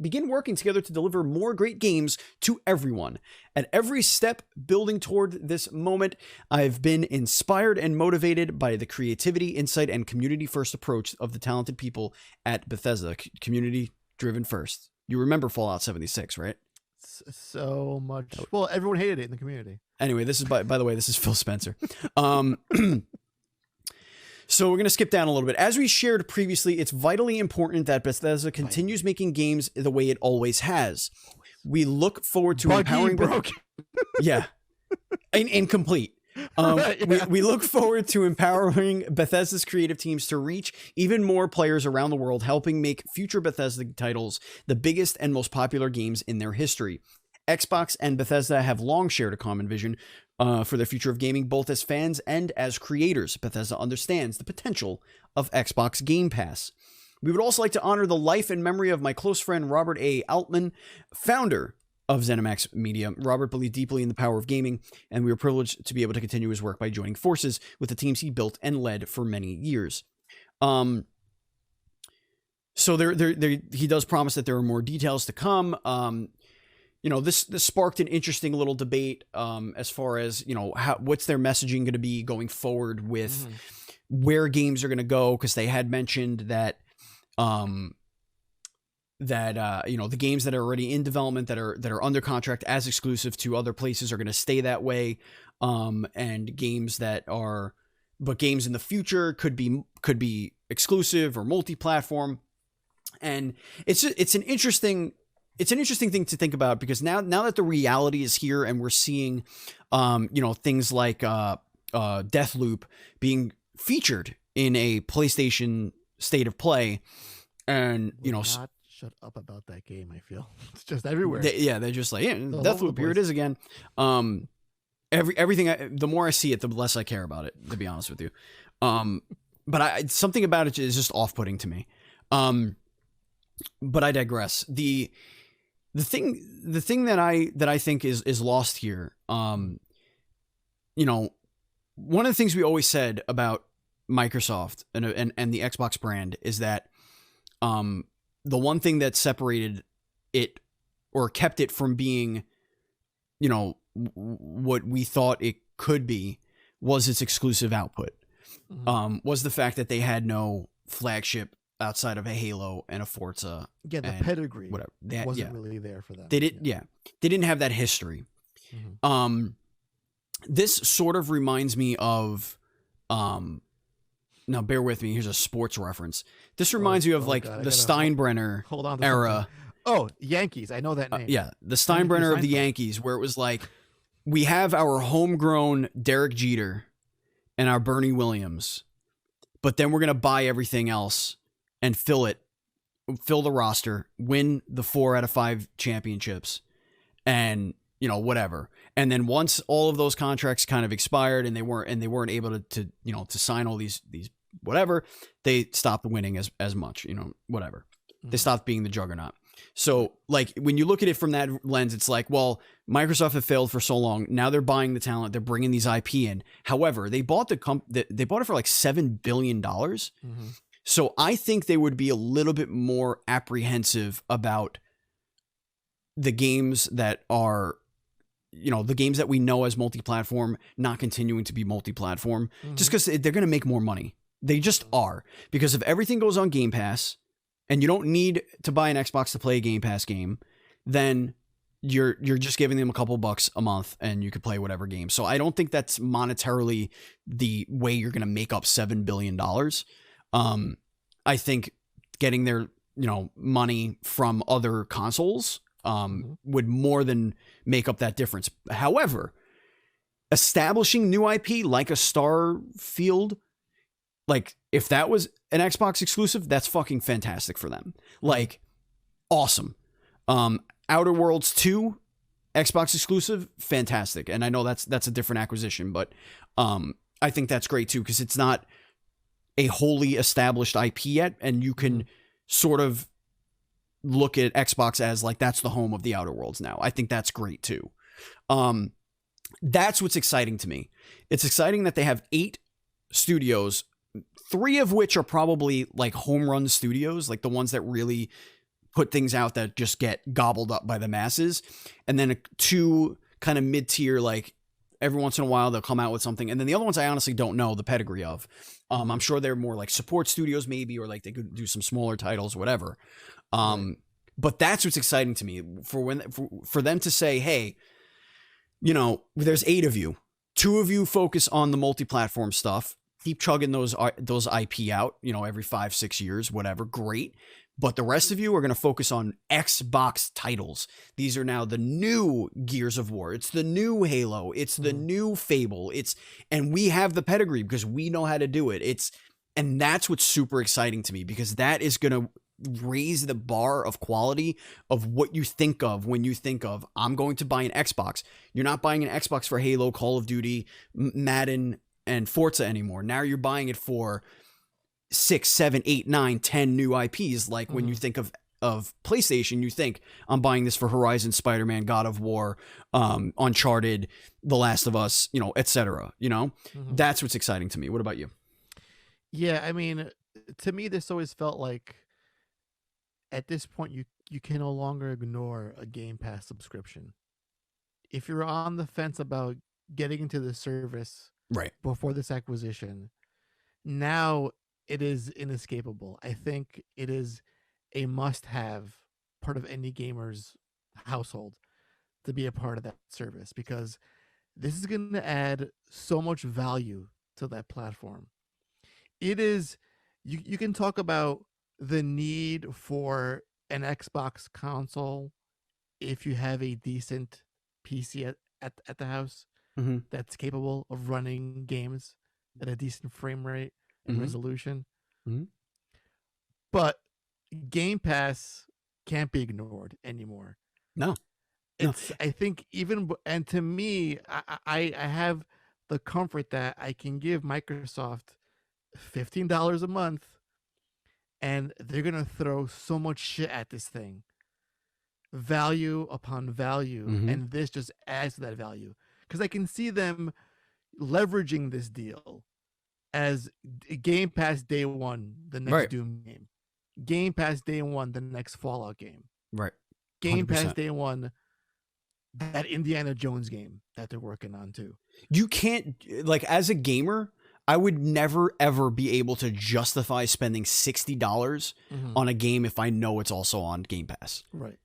begin working together to deliver more great games to everyone. At every step building toward this moment, I've been inspired and motivated by the creativity, insight, and community-first approach of the talented people at Bethesda. Community driven first. You remember Fallout 76, right? So much. Well, everyone hated it in the community. Anyway, this is by the way, this is Phil Spencer. So we're going to skip down a little bit. As we shared previously, it's vitally important that Bethesda continues making games the way it always has. We look forward to empowering. Yeah, incomplete. We look forward to empowering Bethesda's creative teams to reach even more players around the world, helping make future Bethesda titles the biggest and most popular games in their history. Xbox and Bethesda have long shared a common vision for the future of gaming, both as fans and as creators. Bethesda understands the potential of Xbox Game Pass. We would also like to honor the life and memory of my close friend Robert A. Altman, founder of ZeniMax Media. Robert believed deeply in the power of gaming, and we were privileged to be able to continue his work by joining forces with the teams he built and led for many years. So he does promise that there are more details to come. This sparked an interesting little debate as far as, what's their messaging going to be going forward with where games are going to go, because they had mentioned that the games that are already in development that are under contract as exclusive to other places are going to stay that way, and games in the future could be exclusive or multi-platform. And it's an interesting thing to think about, because now that the reality is here and we're seeing things like Deathloop being featured in a PlayStation State of Play, and not shut up about that game. I feel it's just everywhere. They're just like, Deathloop, here it is again. Everything. The more I see it, the less I care about it, to be honest with you. But something about it is just off-putting to me. But I digress. The thing that I think is lost here. One of the things we always said about Microsoft and the Xbox brand is that the one thing that separated it or kept it from being, what we thought it could be was its exclusive output. Was the fact that they had no flagship outside of a Halo and a Forza. Yeah, the pedigree whatever. Wasn't really there for them. They didn't have that history. This sort of reminds me of, now bear with me, here's a sports reference. This reminds me of the Steinbrenner era. Oh, Yankees. I know that name. The Steinbrenner of the Yankees, where it was like, we have our homegrown Derek Jeter and our Bernie Williams, but then we're going to buy everything else and fill the roster, win the 4 out of 5 championships, and whatever. And then once all of those contracts kind of expired and they weren't able to sign all these whatever, they stopped winning as much, whatever. They stopped being the juggernaut. So like when you look at it from that lens, it's like, well, Microsoft have failed for so long. Now they're buying the talent. They're bringing these IP in. However, they bought they bought it for like $7 billion. Mm-hmm. So I think they would be a little bit more apprehensive about the games that are, the games that we know as multi-platform not continuing to be multi-platform, just because they're going to make more money. They just are, because if everything goes on Game Pass and you don't need to buy an Xbox to play a Game Pass game, then you're just giving them a couple bucks a month and you could play whatever game. So I don't think that's monetarily the way you're going to make up $7 billion. I think getting their, money from other consoles would more than make up that difference. However, establishing new IP like a Starfield, like if that was an Xbox exclusive, that's fucking fantastic for them. Like awesome. Outer Worlds 2, Xbox exclusive, fantastic. And I know that's a different acquisition, but I think that's great too, because it's not a wholly established IP yet, and you can sort of look at Xbox as like that's the home of the Outer Worlds now. I think that's great too. That's what's exciting to me. It's exciting that they have 8 studios, 3 of which are probably like home run studios, like the ones that really put things out that just get gobbled up by the masses. And then 2 kind of mid-tier, like every once in a while they'll come out with something. And then the other ones I honestly don't know the pedigree of. I'm sure they're more like support studios maybe, or like they could do some smaller titles, whatever. But that's what's exciting to me for them to say, hey, there's 8 of you, 2 of you focus on the multi-platform stuff, keep chugging those IP out, every 5-6 years, whatever. Great. But the rest of you are going to focus on Xbox titles. These are now the new Gears of War. It's the new Halo. It's the new Fable. And we have the pedigree because we know how to do it. And that's what's super exciting to me, because that is going to raise the bar of quality of what you think of when you think of, I'm going to buy an Xbox. You're not buying an Xbox for Halo, Call of Duty, Madden, and Forza anymore. Now you're buying it for 6, 7, 8, 9, 10 new IPs. Like when you think of PlayStation, you think I'm buying this for Horizon, Spider-Man, God of War, Uncharted, The Last of Us, etc. That's what's exciting to me. What about you? Yeah, I mean, to me, this always felt like at this point you can no longer ignore a Game Pass subscription. If you're on the fence about getting into the service right before this acquisition, now it is inescapable. I think it is a must-have part of any gamer's household to be a part of that service, because this is going to add so much value to that platform. It is, you can talk about the need for an Xbox console if you have a decent PC at the house that's capable of running games at a decent frame rate and resolution. But Game Pass can't be ignored anymore. No. I think and to me, I have the comfort that I can give Microsoft $15 a month and they're going to throw so much shit at this thing. Value upon value. And this just adds to that value. Because I can see them leveraging this deal as Game Pass day one, the next Doom game. Game Pass day one, the next Fallout game. Right. 100%. Game Pass day one, that Indiana Jones game that they're working on too. You can't, like, as a gamer, I would never ever be able to justify spending $60 on a game if I know it's also on Game Pass. Right.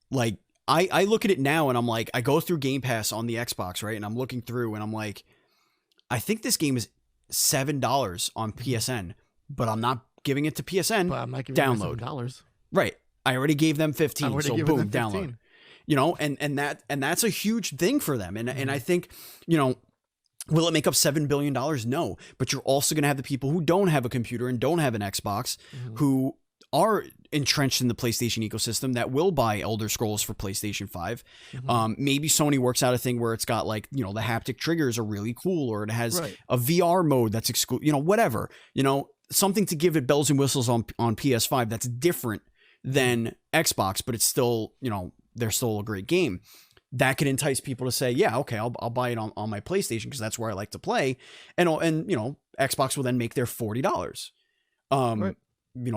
Like, I look at it now and I'm like, I go through Game Pass on the Xbox, right? And I'm looking through and I'm like, I think this game is $7 on PSN, but I'm not giving it to PSN. But I'm not giving download. $7. Right. I already gave them 15, so boom, download. And that's a huge thing for them. And I think, will it make up $7 billion? No, but you're also going to have the people who don't have a computer and don't have an Xbox who are entrenched in the PlayStation ecosystem that will buy Elder Scrolls for PlayStation 5. Maybe Sony works out a thing where it's got like, the haptic triggers are really cool, or it has a VR mode that's exclusive, whatever, something to give it bells and whistles on PS5 that's different than Xbox, but it's still, they're still a great game. That could entice people to say, yeah, okay, I'll buy it on my PlayStation because that's where I like to play. And Xbox will then make their $40. Right.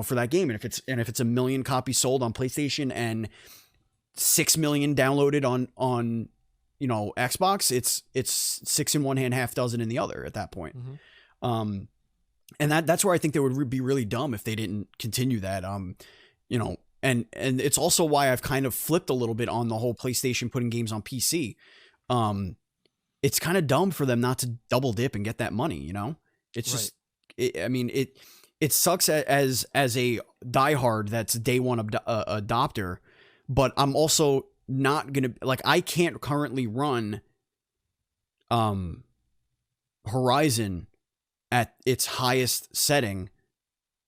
For that game. And if it's 1 million copies sold on PlayStation and 6 million downloaded on Xbox, it's 6 in one hand, half dozen in the other at that point. Mm-hmm. And that's where I think they would be really dumb if they didn't continue that. And it's also why I've kind of flipped a little bit on the whole PlayStation putting games on PC. It's kind of dumb for them not to double dip and get that money. It's just, it sucks as a diehard that's day one adopter, but I'm also not going to, I can't currently run Horizon at its highest setting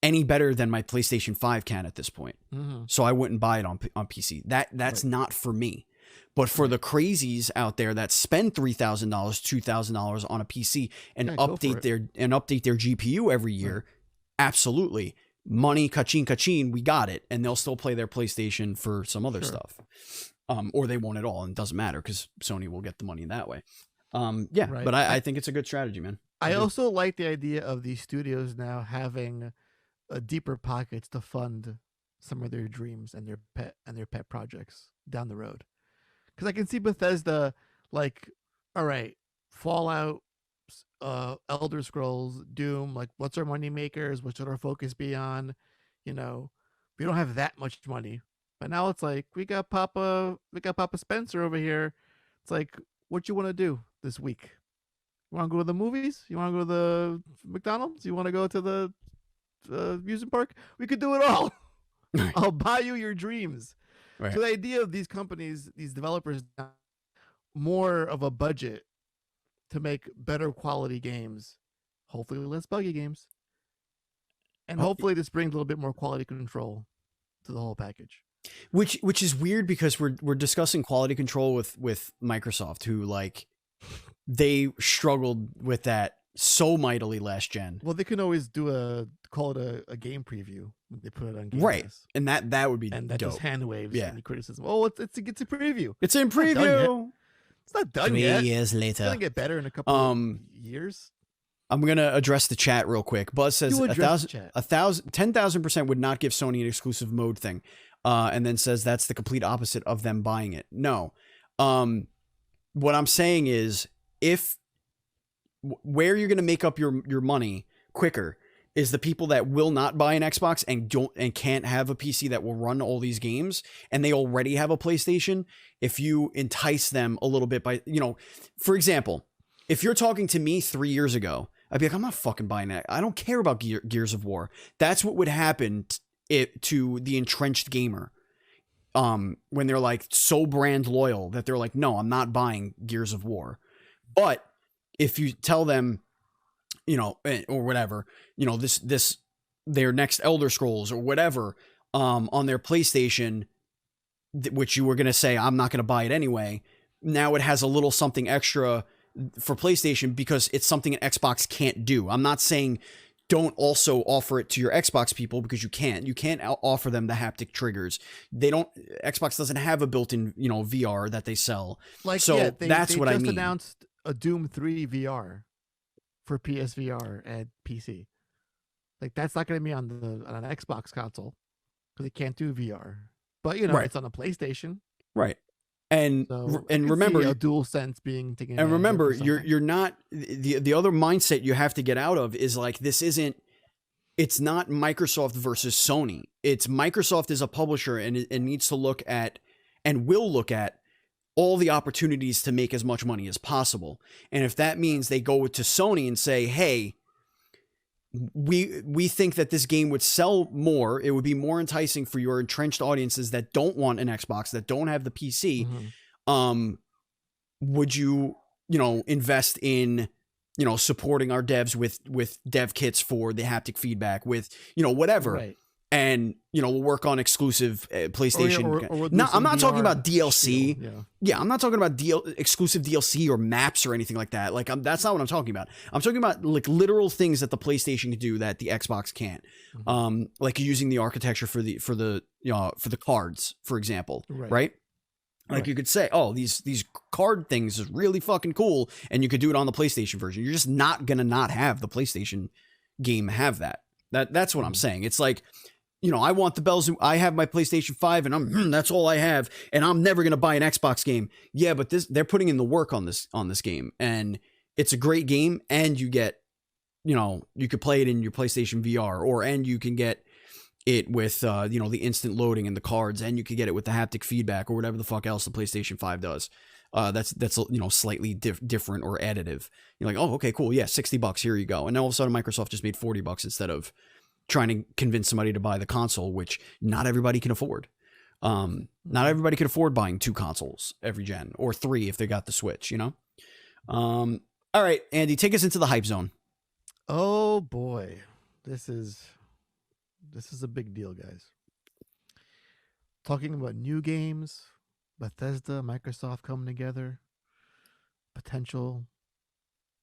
any better than my PlayStation 5 can at this point. Mm-hmm. So I wouldn't buy it on PC. That's not for me. But for the crazies out there that spend $3,000, $2,000 on a PC and update their GPU every year, absolutely. Money, kaching, we got it. And they'll still play their PlayStation for some other stuff. Or they won't at all, and it doesn't matter because Sony will get the money that way. But I think it's a good strategy, man. I also like the idea of these studios now having deeper pockets to fund some of their dreams and their pet projects down the road. Because I can see Bethesda all right, Fallout, Elder Scrolls, Doom, what's our money makers? What should our focus be on? We don't have that much money, but now it's we got Papa Spencer over here. It's what you want to do this week? You want to go to the movies? You want to go to the McDonald's? You want to go to the amusement park? We could do it all. I'll buy you your dreams. Right. So the idea of these companies, these developers, more of a budget to make better quality games, hopefully less buggy games, and hopefully this brings a little bit more quality control to the whole package. Which is weird because we're discussing quality control with Microsoft, who they struggled with that so mightily last gen. Well, they can always call it a game preview when they put it on Game right, Pass. and that would be and that dope. just hand waves any criticism. Oh, it's a preview. It's in preview. It's not done yet. 3 years later, it's gonna get better in a couple of years. I'm gonna address the chat real quick. Buzz says 10,000% would not give Sony an exclusive mode thing, and then says that's the complete opposite of them buying it. No, what I'm saying is where you're going to make up your money quicker is the people that will not buy an Xbox and can't have a PC that will run all these games, and they already have a PlayStation. If you entice them a little bit by, for example, if you're talking to me 3 years ago, I'd be like, I'm not fucking buying that. I don't care about Gears of War. That's what would happen to the entrenched gamer. When they're so brand loyal that they're no, I'm not buying Gears of War. But if you tell them, or whatever, their next Elder Scrolls or whatever, on their PlayStation, which you were going to say, I'm not going to buy it anyway. Now it has a little something extra for PlayStation because it's something an Xbox can't do. I'm not saying don't also offer it to your Xbox people because you can't offer them the haptic triggers. Xbox doesn't have a built-in, VR that they sell. That's what I mean. They just announced a Doom 3 VR for PSVR and PC. That's not going to be on an Xbox console because it can't do VR. But it's on a PlayStation, right? And remember, a dual sense being taken. And remember, you're not the other mindset you have to get out of is this isn't. It's not Microsoft versus Sony. It's Microsoft is a publisher and needs to look at and will look at all the opportunities to make as much money as possible. And if that means they go to Sony and say, hey, we think that this game would sell more, it would be more enticing for your entrenched audiences that don't want an Xbox, that don't have the PC. Mm-hmm. Would you, invest in, supporting our devs with dev kits for the haptic feedback with, whatever. Right. and we'll work on exclusive PlayStation. Or no, I'm not talking VR about DLC. deal, Yeah, I'm not talking about exclusive DLC or maps or anything like that. Like, that's not what I'm talking about. I'm talking about like literal things that the PlayStation can do that the Xbox can't. Like using the architecture for the cards, for example, right? Like you could say, oh, these card things is really fucking cool, and you could do it on the PlayStation version. You're just not gonna not have the PlayStation game have that. That's what I'm saying. It's like, I want the bells. I have my PlayStation 5 and that's all I have. And I'm never going to buy an Xbox game. Yeah, but they're putting in the work on this game, and it's a great game. And you get, you could play it in your PlayStation VR, and you can get it with, the instant loading and the cards, and you could get it with the haptic feedback or whatever the fuck else the PlayStation 5 does. That's slightly different or additive. You're like, oh, okay, cool. Yeah. $60. Here you go. And now all of a sudden Microsoft just made $40 instead of trying to convince somebody to buy the console, which not everybody can afford. Not everybody can afford buying 2 consoles every gen, or 3 if they got the Switch, all right, Andy, take us into the hype zone. Oh boy. This is a big deal, guys. Talking about new games, Bethesda, Microsoft coming together, potential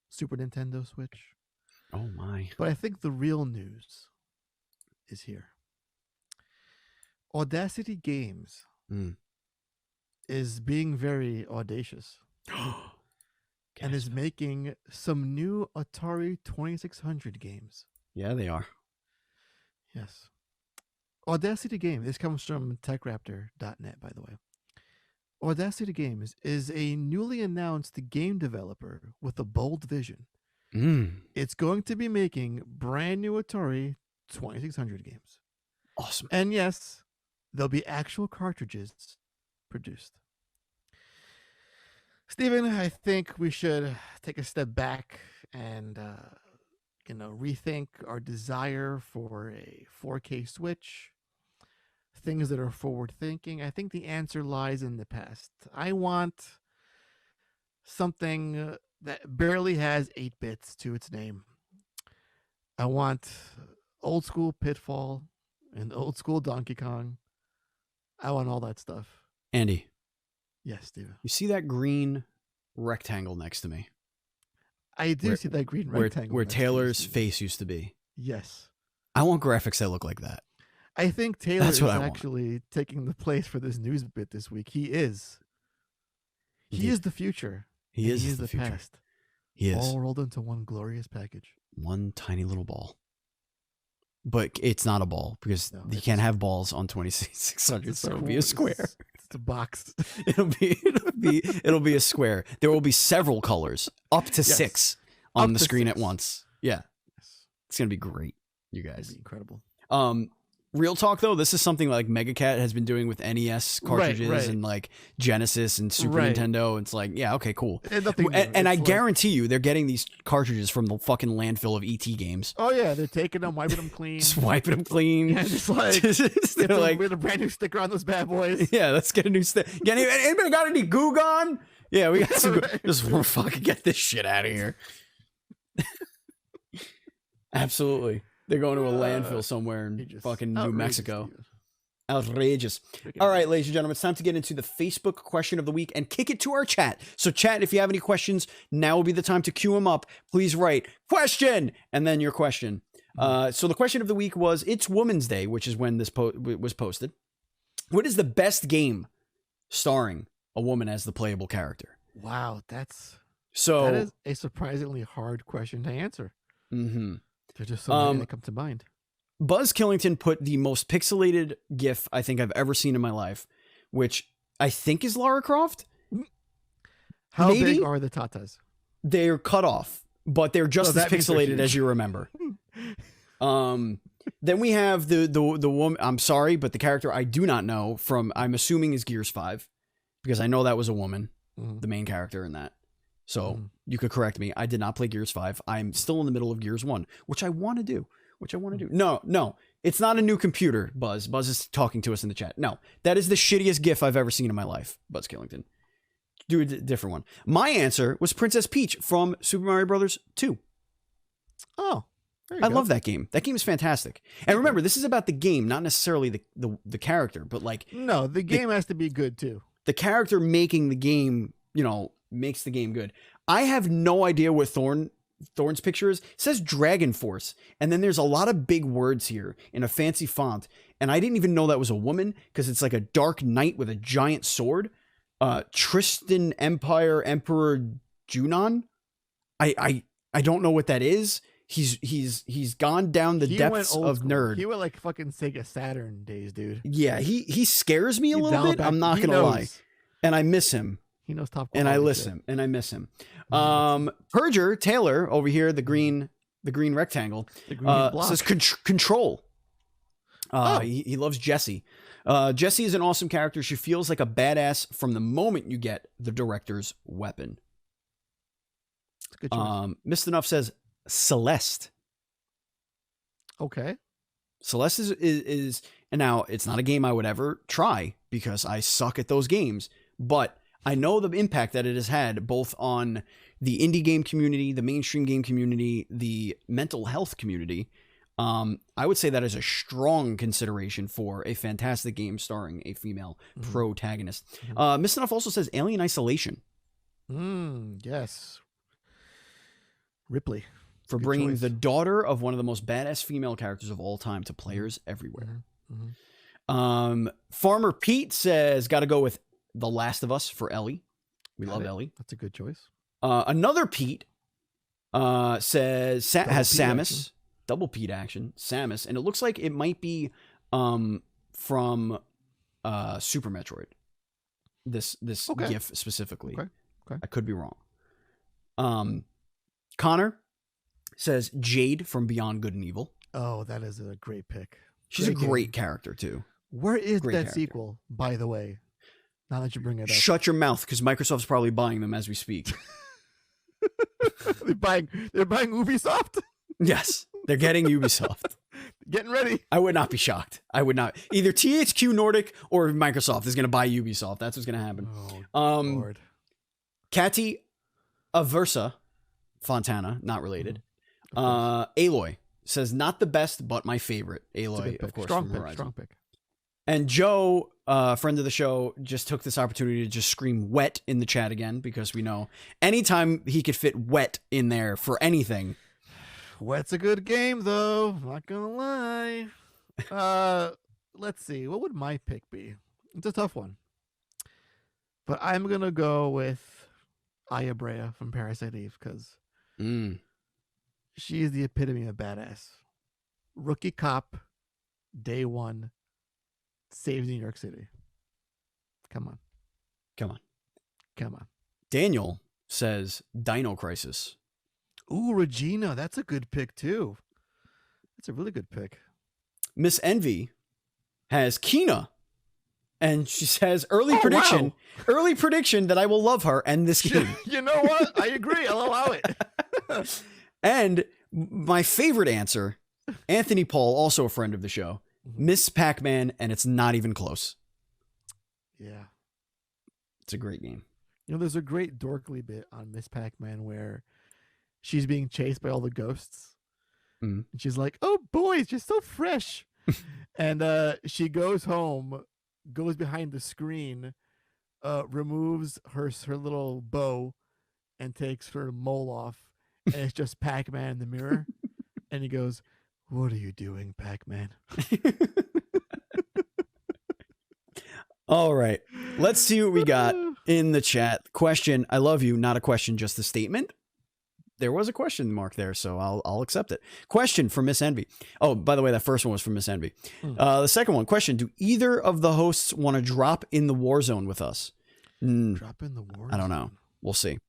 Super Nintendo Switch. Oh my. But I think the real news is here. Audacity Games is being very audacious and is making some new Atari 2600 games. Yeah, they are. Yes. Audacity Games, this comes from techraptor.net, by the way. Audacity Games is a newly announced game developer with a bold vision. It's going to be making brand new Atari 2600 games. Awesome. And yes, there'll be actual cartridges produced. Steven, I think we should take a step back and rethink our desire for a 4K Switch, things that are forward thinking. I think the answer lies in the past. I want something that barely has 8 bits to its name. I want old school Pitfall and old school Donkey Kong. I want all that stuff. Andy. Yes, Steven. You see that green rectangle next to me? I do see that green rectangle. Where Taylor's face used to be. Yes. I want graphics that look like that. I think Taylor is actually taking the place for this news bit this week. He is. He is the future. He is the future. Past. He is. All rolled into one glorious package. One tiny little ball. But it's not a ball, because you can't have balls on 2600, so it'll be a square. It's a box. it'll be a square. There will be several colors, up to 6 on the screen at once. Yeah. Yes. It's going to be great, you guys. It'll be incredible. Real talk though, this is something like Megacat has been doing with NES cartridges and like Genesis and Super Nintendo. It's like, yeah, okay, cool. And I guarantee you they're getting these cartridges from the fucking landfill of ET games. Oh yeah, they're taking them, wiping them clean. Just wiping them clean. Yeah, just like they're like, with a brand new sticker on those bad boys. Yeah, let's get a new sticker. Anybody got any Goo Gone? Yeah, we got some. Just fucking get this shit out of here. Absolutely. They're going to a landfill somewhere in fucking New Mexico. Outrageous. All right, ladies and gentlemen, it's time to get into the Facebook question of the week and kick it to our chat. So chat, if you have any questions, now will be the time to queue them up. Please write question and then your question. So the question of the week was, it's Women's Day, which is when this was posted. What is the best game starring a woman as the playable character? Wow, that is a surprisingly hard question to answer. Mm-hmm. There's just so many that come to mind. Buzz Killington put the most pixelated GIF I think I've ever seen in my life, which I think is Lara Croft. How big are the tatas? They're cut off, but they're just as pixelated as you remember. Then we have the woman. I'm sorry, but the character I do not know from, I'm assuming is Gears 5, because I know that was a woman, the main character in that. So you could correct me. I did not play Gears 5. I'm still in the middle of Gears 1, which I want to do. No, it's not a new computer, Buzz. Buzz is talking to us in the chat. No, that is the shittiest GIF I've ever seen in my life, Buzz Killington. Do a different one. My answer was Princess Peach from Super Mario Brothers 2. Oh. There you I go. love that game. That game is fantastic. And remember, this is about the game, not necessarily the character, but like No, the game has to be good too. the character making the game, makes the game good. I have no idea what Thorn's picture is. It says Dragon Force, and then there's a lot of big words here in a fancy font, and I didn't even know that was a woman because it's like a dark knight with a giant sword. Tristan Empire Emperor Junon. I don't know what that is. He's gone down the depths of school. nerd. He went like fucking Sega Saturn days, dude. Yeah, he scares me a He's little down bit. back- I'm not he gonna knows. lie, and I miss him. He knows top And I quality miss shit. him. Perger Taylor over here, the green rectangle, The green block. says control. Oh. He loves Jessie. Jessie is an awesome character. She feels like a badass from the moment you get the director's weapon. It's a good choice. Mr. Nuff says Celeste. Okay. Celeste is and now it's not a game I would ever try because I suck at those games, but I know the impact that it has had both on the indie game community, the mainstream game community, the mental health community. I would say that is a strong consideration for a fantastic game starring a female protagonist. Mr. Nuff also says Alien Isolation Yes. Ripley. for Good bringing choice. the daughter of one of the most badass female characters of all time to players everywhere. Farmer Pete says, got to go with The Last of Us for Ellie. We love Ellie. That's a good choice. Another Pete says has Pete Samus. action. Double Pete action. Samus. And it looks like it might be from Super Metroid. This Okay. GIF specifically. Okay. I could be wrong. Connor says Jade from Beyond Good and Evil. Oh, that is a great pick. She's a Great great game. character too. Where is Great that character. sequel, by the way? Now that you bring it up. Shut your mouth, because Microsoft's probably buying them as we speak. they're buying Ubisoft? Yes, they're getting Ubisoft. Getting ready. I would not be shocked. I would not. Either THQ Nordic or Microsoft is going to buy Ubisoft. That's what's going to happen. Oh, Lord. Catty Aversa Fontana, not related. Aloy says not the best, but my favorite. It's a Aloy, good pick. of course, Strong from pick. Horizon. Strong pick. And Joe, friend of the show, just took this opportunity to just scream wet in the chat again because we know anytime he could fit wet in there for anything. Wet's a good game, though. I'm not gonna lie. Let's see. What would my pick be? It's a tough one, but I'm gonna go with Aya Brea from Parasite Eve because she is the epitome of badass. Rookie cop, day one, saves New York City. Come on. Daniel says Dino Crisis. Ooh, Regina. That's a good pick, too. That's a really good pick. Miss Envy has Kina, and she says early prediction that I will love her and this game. You know what? I agree. I'll allow it. And my favorite answer, Anthony Paul, also a friend of the show, Miss Pac-Man, and it's not even close. Yeah. It's a great game. You know, there's a great dorkly bit on Miss Pac-Man where she's being chased by all the ghosts. Mhm. And she's like, oh, boys, you're so fresh. And she goes home, goes behind the screen, removes her little bow, and takes her mole off. And it's just Pac-Man in the mirror. And he goes, what are you doing, Pac-Man? All right. Let's see what we got in the chat. Question, I love you, not a question, just a statement. There was a question mark there, so I'll accept it. Question from Miss Envy. Oh, by the way, that first one was from Miss Envy. The second one, question, do either of the hosts want to drop in the war zone with us? Drop in the war. I don't know. We'll see.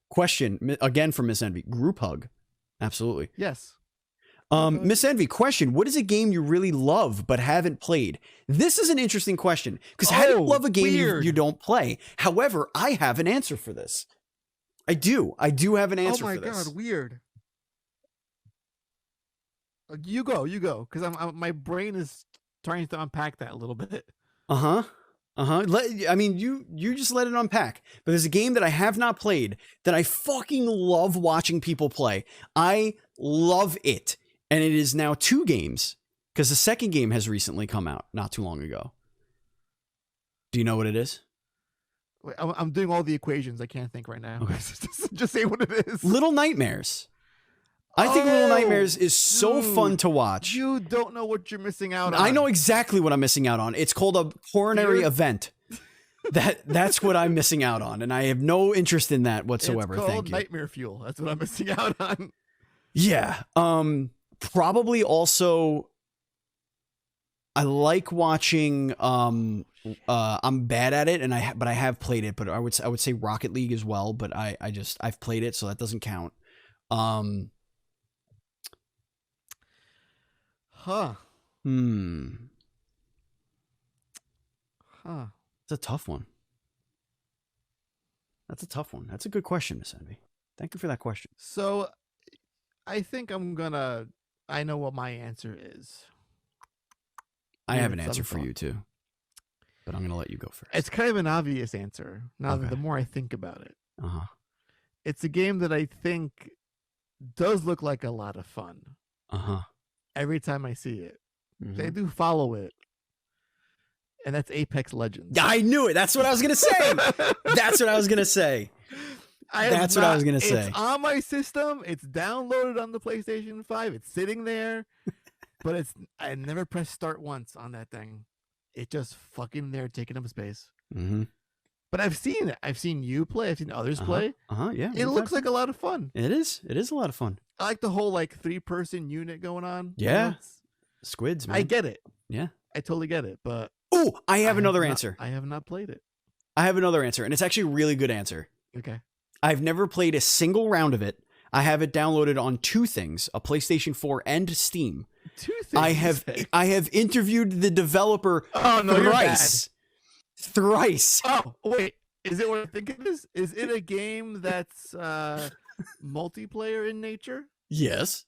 Question, again from Miss Envy. Group hug. Absolutely. Yes. Miss Envy, question, what is a game you really love but haven't played? This is an interesting question, because how do you love a game you don't play? However, I have an answer for this. I do have an answer for this. Oh my God, weird. You go, because my brain is trying to unpack that a little bit. I mean, you just let it unpack. But there's a game that I have not played that I fucking love watching people play. I love it. And it is now 2 games because the second game has recently come out not too long ago. Do you know what it is? Wait, I'm doing all the equations. I can't think right now. Okay. Just say what it is. Little Nightmares. I think Little Nightmares is so fun to watch. You don't know what you're missing out on. I know exactly what I'm missing out on. It's called a coronary event. That's what I'm missing out on, and I have no interest in that whatsoever. It's called Thank you. Nightmare Fuel. That's what I'm missing out on. Yeah. Probably also I like watching I'm bad at it but I have played it, but I would say Rocket League as well, but I've played it, so that doesn't count. Huh. It's a tough one. That's a tough one. That's a good question, Miss Envy. Thank you for that question. So I think I know what my answer is. I have an answer for you too, but I'm going to let you go first. It's kind of an obvious answer. Now, the more I think about it, it's a game that I think does look like a lot of fun. Every time I see it, they do follow it, and that's Apex Legends. I knew it. That's what I was going to say. That's what I was going to say. That's what I was going to say. It's on my system. It's downloaded on the PlayStation 5. It's sitting there. But I never pressed start once on that thing. It just fucking there taking up space. But I've seen it. I've seen you play. I've seen others play. Yeah. It looks like a lot of fun. It is. It is a lot of fun. I like the whole 3-person unit going on. Yeah. Squids, man. I get it. Yeah. I totally get it. But I have another answer. I have not played it. I have another answer, and it's actually a really good answer. Okay. I've never played a single round of it. I have it downloaded on 2 things, a PlayStation 4 and Steam. 2 things. I have interviewed the developer thrice. Thrice. Oh, wait. Is it what I think it is? Is it a game that's multiplayer in nature? Yes.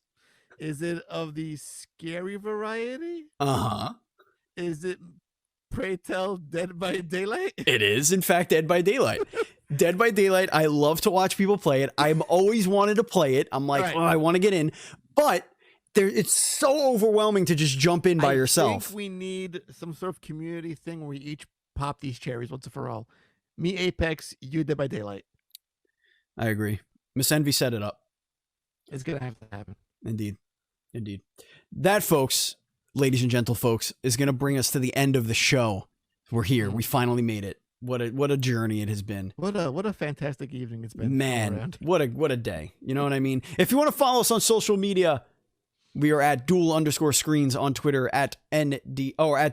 Is it of the scary variety? Is it, pray tell, Dead by Daylight? It is, in fact, Dead by Daylight. Dead by Daylight, I love to watch people play it. I've always wanted to play it. I'm like, I want to get in. But it's so overwhelming to just jump in by yourself. I think we need some sort of community thing where we each pop these cherries once and for all. Me, Apex, you, Dead by Daylight. I agree. Miss Envy set it up. It's going to have to happen. Indeed. That, folks, ladies and gentle folks, is going to bring us to the end of the show. We're here. We finally made it. What a journey it has been. What a fantastic evening it's been. Man, what a day. You know what I mean? If you want to follow us on social media, we are at dual_screens on Twitter, at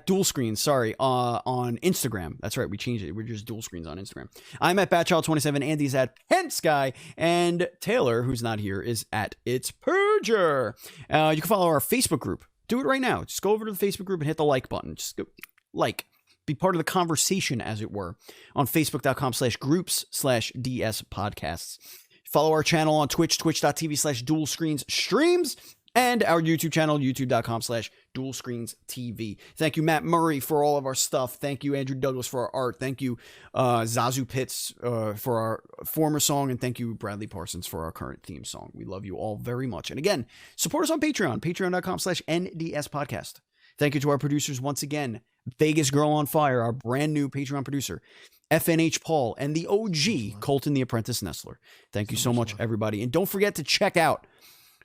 dual screens, sorry, on Instagram. That's right, we changed it. We're just dual screens on Instagram. I'm at Batchild27, Andy's at Pentsky, and Taylor, who's not here, is at It's Purger. You can follow our Facebook group. Do it right now. Just go over to the Facebook group and hit the like button. Just go like. Be part of the conversation, as it were, on facebook.com/groups/DS podcasts. Follow our channel on Twitch, twitch.tv/dual-screens-streams, and our YouTube channel, youtube.com/dual-screens-TV. Thank you, Matt Murray, for all of our stuff. Thank you, Andrew Douglas, for our art. Thank you, Zazu Pitts, for our former song, and thank you, Bradley Parsons, for our current theme song. We love you all very much. And again, support us on Patreon, patreon.com/NDS podcast. Thank you to our producers once again, Vegas Girl on Fire, our brand new Patreon producer, FNH Paul, and the OG Colton the Apprentice Nestler. Thank you so much, everybody. And don't forget to check out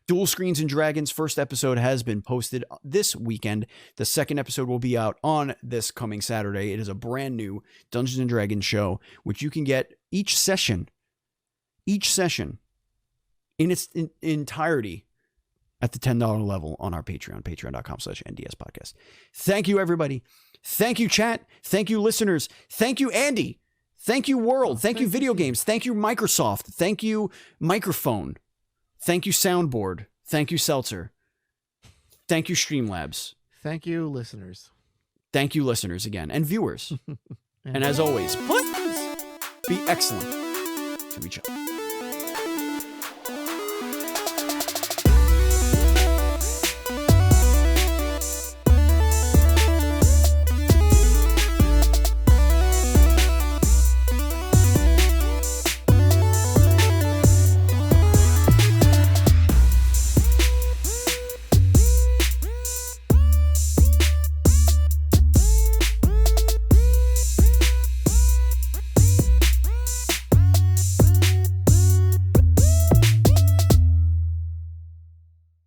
Dual Screens and Dragons. First episode has been posted this weekend. The second episode will be out on this coming Saturday. It is a brand new Dungeons and Dragons show, which you can get each session in its entirety at the $10 level on our Patreon, patreon.com/NDS podcast. Thank you, everybody. Thank you, chat. Thank you, listeners. Thank you, Andy. Thank you, world. Thank you, video games. Thank you, Microsoft. Thank you, microphone. Thank you, soundboard. Thank you, Seltzer. Thank you, Streamlabs. Thank you, listeners. Thank you, listeners, again, and viewers. And as always, please be excellent to each other.